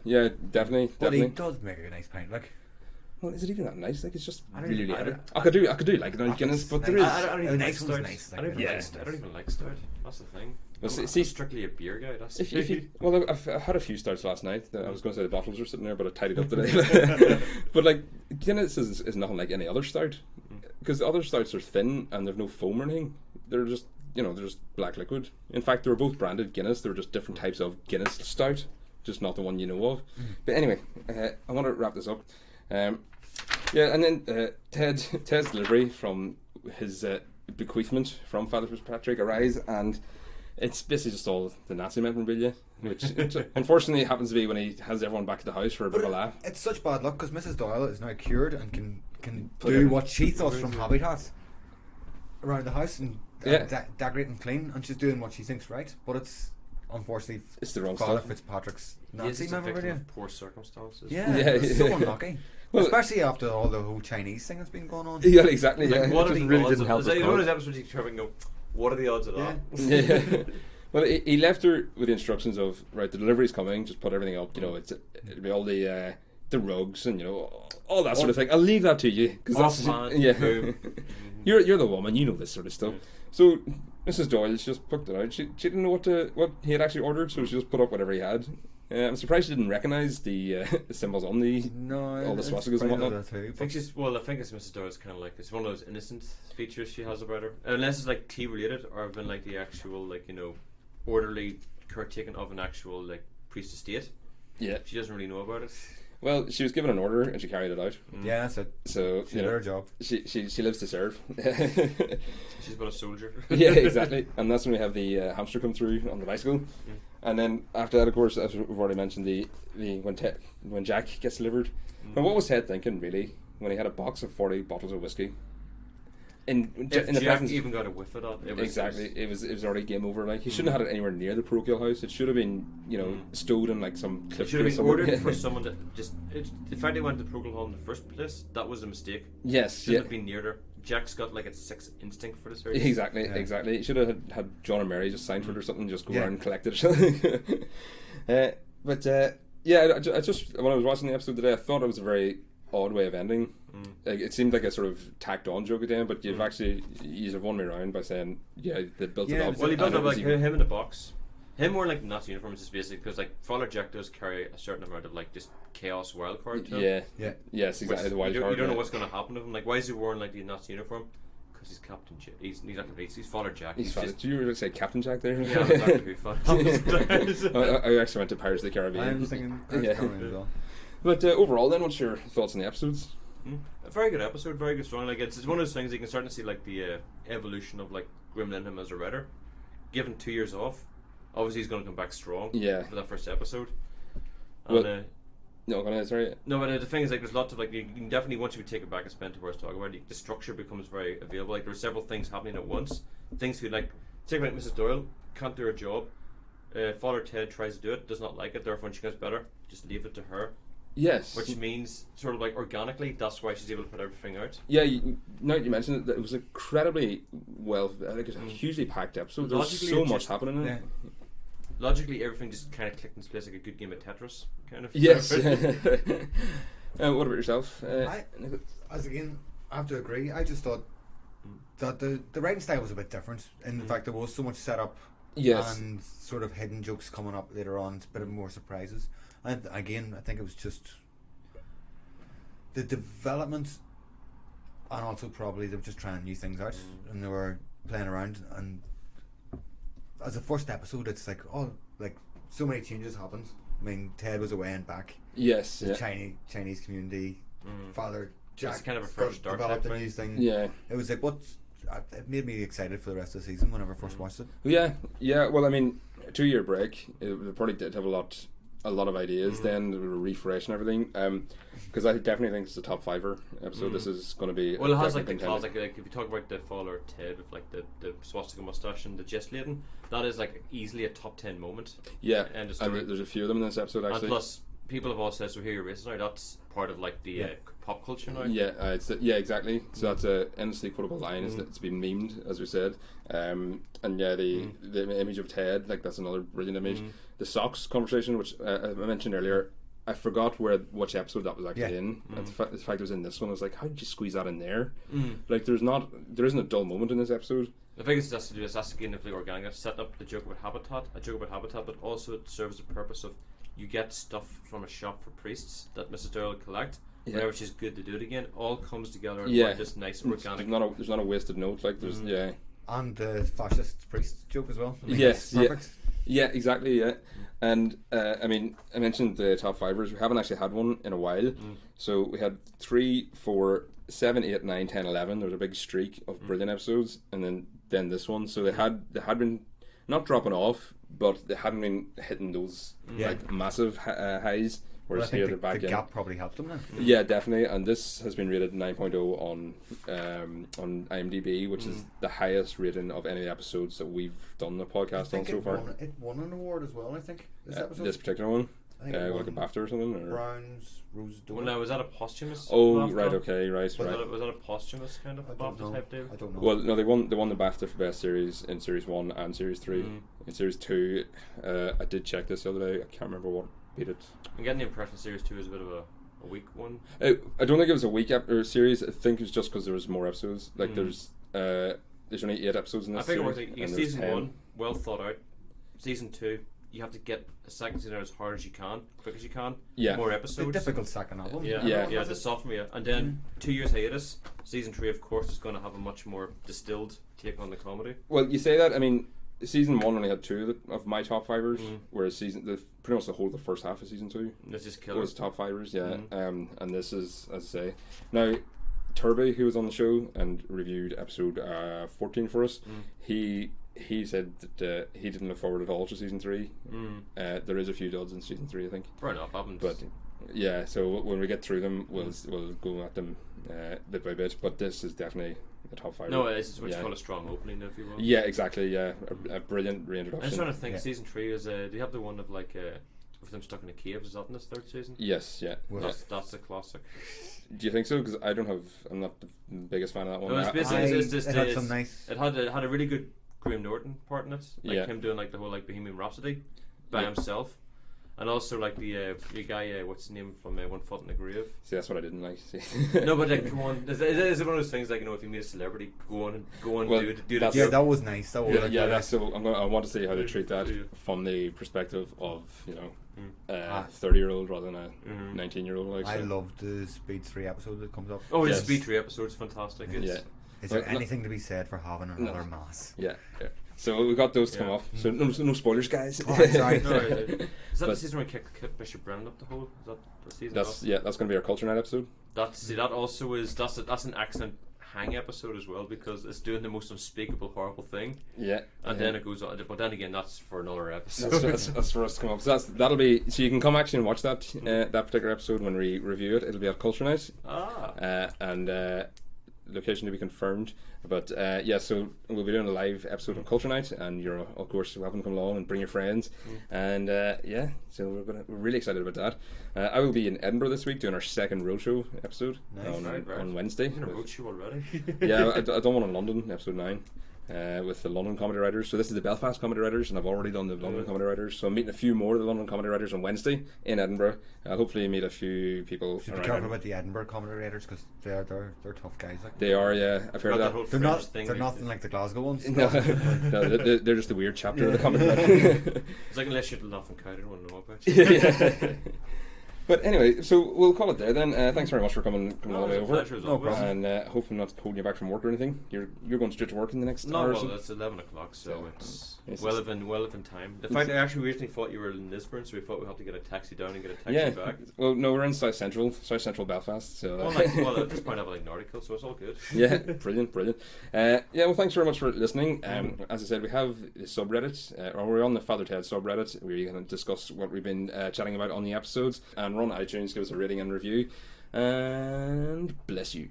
definitely.
But he does make a nice pint, like.
Well, is it even that nice? Like, it's just
I
could do like a nice Guinness, but there is.
I don't even like
nice
stout.
nice.
I don't even like stout. That's the thing.
Well,
I'm strictly a beer guy. That's
well, I've had a few stouts last night. I was going to say the bottles were sitting there, but I tidied up today. But like Guinness is nothing like any other stout, because the other stouts are thin and they've no foam or anything. They're just they're just black liquid. In fact, they were both branded Guinness. They were just different types of Guinness stout, just not the one you know of. But anyway, I want to wrap this up. Yeah, and then Ted's delivery from his bequeathment from Father Fitzpatrick arrives, and it's basically just all the Nazi memorabilia, which unfortunately happens to be when he has everyone back at the house for a bit of a laugh.
It's such bad luck because Mrs. Doyle is now cured and can do what she thought from Habitat around the house and decorate and clean, and she's doing what she thinks right, but it's unfortunately
it's the wrong
Father
stuff.
Fitzpatrick's
Nazi
memorabilia.
Poor circumstances.
Yeah, it's so unlucky. Well, especially after all the whole Chinese thing that's been going on.
Yeah, exactly.
Like, what are the
really
odds
didn't help.
You know those episodes you try and go, what are the odds of that?
Yeah. Well, he left her with the instructions of, right, the delivery's coming, just put everything up. It'll be all the rugs and all that sort of thing. I'll leave that to you because you're the woman, you know this sort of stuff. So Mrs. Doyle just put it out. She didn't know what he had actually ordered, so she just put up whatever he had. I'm surprised she didn't recognise the symbols on all the swastikas and whatnot.
I think it's Mrs. Doyle's kind of like, it's one of those innocent features she has about her, unless it's like tea related or been like the actual orderly caretaking of an actual like priest estate. Yeah, she doesn't really know about it.
Well, she was given an order and she carried it out.
Yeah, that's it. So she did her job.
She lives to serve.
She's but a soldier.
Yeah, exactly. And that's when we have the hamster come through on the bicycle. And then after that, of course, as we've already mentioned, when Jack gets delivered. But what was Ted thinking, really, when he had a box of 40 bottles of whiskey?
If Jack even got a whiff of that,
it was already game over. Like, he shouldn't have had it anywhere near the parochial house. It should have been, stowed in like some cliff.
It should have been ordered for someone to just. The fact they went to the parochial hall in the first place, that was a mistake.
Yes,
shouldn't have been near there. Jack's got like a sixth instinct for the series.
Exactly. He should have had John and Mary just sign for it or something, just go around and collect it or something. I just when I was watching the episode today, I thought it was a very odd way of ending. Like, it seemed like a sort of tacked on joke at the end, but you've won me around by saying they built it up.
Well, he built up like him in the box. Him wearing like Nazi uniforms is basically because like Father Jack does carry a certain amount of like just chaos wild card to him.
Yes, exactly. The wild card.
You don't know what's going to happen to him. Like, why is he wearing like the Nazi uniform? Because he's Captain Jack. He's not complete. He's Father Jack.
He's Father. Did you really say Captain Jack there?
Yeah, exactly who Father
I actually went to Pirates of the Caribbean.
I was thinking Caribbean as well.
But overall, then, what's your thoughts on the episodes?
A very good episode, very good story. Like, it's one of those things you can start to see like the evolution of like Grim Linham as a writer. Given 2 years off, obviously he's going to come back strong. For that first episode. And,
No, sorry.
No, but the thing is, like, there's lots of like you can definitely, once you take it back and spend 2 hours talking about it, the structure becomes very available. Like, there are several things happening at once. Things who like take like Mrs. Doyle can't do her job. Father Ted tries to do it, does not like it. Therefore, when she gets better, just leave it to her.
Yes.
Which means, sort of like organically, that's why she's able to put everything out.
Yeah, now you mentioned it was incredibly it's a hugely packed episode. There's so much happening in it.
Logically, everything just kind of clicked into place like a good game of Tetris, kind of.
Yes. What about yourself?
I have to agree. I just thought that the writing style was a bit different. In fact, there was so much setup and sort of hidden jokes coming up later on. It's a bit of more surprises. And again, I think it was just the development, and also probably they were just trying new things out, and they were playing around. And as a first episode, it's like so many changes happened. I mean, Ted was away and back.
Yes,
the Chinese community, Father Jack.
It's kind of a fresh start.
Developed a new thing.
Yeah,
it was like it made me excited for the rest of the season whenever I first watched it.
Yeah. Well, I mean, 2-year break. They probably did have a lot of ideas then. They were refreshing everything. Because I definitely think it's a top 5er episode. This is going to be.
Well, it has like the classic. Like if you talk about the Father Ted with like the swastika mustache and the gestilating, that is like easily a top 10 moment.
Yeah, and there's a few of them in this episode actually.
And plus, people have all said, "So here you're racist now." That's part of like the pop culture now.
Yeah, exactly. So that's a endlessly quotable line. It's been memed, as we said. And yeah, the image of Ted, like that's another brilliant image. The socks conversation, which I mentioned earlier, I forgot which episode that was actually in. And the fact it was in this one, I was like, how did you squeeze that in there? Like, there isn't a dull moment in this episode.
I think it's just to do this. That's again, if the organic, set up the joke about habitat, but also it serves the purpose of you get stuff from a shop for priests that Mrs. Doyle will collect. Whenever she's good to do it again, all comes together in this nice organic.
There's not a wasted note. Like there's
and the fascist priest joke as well. I mean,
yes,
perfect.
Yeah, exactly. Yeah, and I mean, I mentioned the top 5ers. We haven't actually had one in a while. So we had 3, 4, 7, 8, 9, 10, 11. There was a big streak of brilliant episodes, and then this one. So they had been not dropping off, but they hadn't been hitting those like massive highs. Whereas here they're back
the gap probably helped them then.
Yeah, definitely. And this has been rated 9.0 on IMDb, which is the highest rating of any episodes that we've done the podcast on so far.
It won an award as well, I think. This episode.
This particular one.
I think it won
like a BAFTA or something. Or?
Browns, Rose Doyle.
Well, now was that a posthumous?
Oh,
BAFTA?
right. Okay, right.
Was that a posthumous kind of BAFTA type deal?
I don't know.
Well, no, they won the BAFTA for best series in series 1 and series 3. In series 2, I did check this the other day. I can't remember what beat it.
I'm getting the impression series 2 is a bit of a weak one.
I don't think it was a weak series. I think it was just because there was more episodes. Like there's only 8 episodes in this series.
I think it works like season 1, well thought out. Season 2, you have to get a second season out as hard as you can, quick as you can.
Yeah.
More episodes.
The difficult second album.
Yeah, the sophomore. And then 2 years hiatus. Season 3, of course, is going to have a much more distilled take on the comedy.
Well, you say that. I mean, season 1 only had 2 of my top 5ers, whereas pretty much the whole of the first half of season 2
this is killer.
Was top 5ers. Yeah. And this is, as I say, now Turby, who was on the show and reviewed episode 14 for us, he said that he didn't look forward at all to season 3. There is a few duds in season 3, I think.
Fair enough,
but yeah, so when we get through them, we'll go at them bit by bit. But this is definitely a top 5.
No, it's what you call a strong opening, if you will.
Yeah, exactly. Yeah, a brilliant reintroduction.
I'm just trying to think. Season 3 is. Do you have the one of like with them stuck in a cave? Is that in this 3rd season?
Yes. Yeah.
Well, that's a classic.
Do you think so? Because I'm not the biggest fan of that one.
No, it
had some nice.
It had a really good Graham Norton part in it, like him doing like the whole like Bohemian Rhapsody by himself, and also like the guy what's his name from One Foot in the Grave.
See, that's what I didn't like.
No, but like, come on, is it one of those things like, you know, if you meet a celebrity, go on, well, do that.
Yeah, that was nice. That was
that's so. I want to see how they treat that from the perspective of 30-year-old rather than a 19-year-old. Like, so.
I love the Speed 3 episode that comes up.
Oh, the Speed 3 episode is fantastic.
Is there anything to be said for having another mass?
Yeah. So we got those to come off. So no spoilers, guys.
Oh, sorry.
Is that the season where we kicked Bishop Brennan up the hole? Is that the season?
That's going to be our Culture Night episode.
That's an excellent hang episode as well, because it's doing the most unspeakable horrible thing. Yeah. And then it goes on, but then again, that's for another episode.
That's for us to come up. So that'll be. So you can come actually and watch that that particular episode when we review it. It'll be at Culture Night. And location to be confirmed, but so we'll be doing a live episode of Culture Night, and you're of course welcome to come along and bring your friends, and so we're really excited about that. I will be in Edinburgh this week doing our second roadshow episode on Wednesday.
You're in a roadshow already?
Yeah, I done one in London, episode 9. with the London comedy writers. So this is the Belfast comedy writers, and I've already done the London comedy writers. So I'm meeting a few more of the London comedy writers on Wednesday in Edinburgh. Hopefully meet a few people.
Should be careful about the Edinburgh comedy writers because they're tough guys. Like.
They are, yeah. I've heard of that.
They're nothing like the Glasgow ones.
No, they're just the weird chapter of the comedy writer.
It's like unless you're laughing cow, I don't want to know about
Yeah. But anyway, so we'll call it there then. Thanks very much for coming all the way over.
No
problem.
And hopefully not holding you back from work or anything. You're going straight to work in the next
No,
hour or
well,
so?
it's 11 o'clock, so it's
well
within time. In fact, I actually originally thought you were in Lisburn, so we thought we'd have to get a taxi down and get a taxi back.
Well, no, we're in South Central Belfast. So
well, at this point I have like an article, so it's all good.
Yeah, brilliant. Well, thanks very much for listening. As I said, we have the subreddit, or we're on the Father Ted subreddit. We're going to discuss what we've been chatting about on the episodes, and we're on iTunes. Give us a rating and review, and bless you.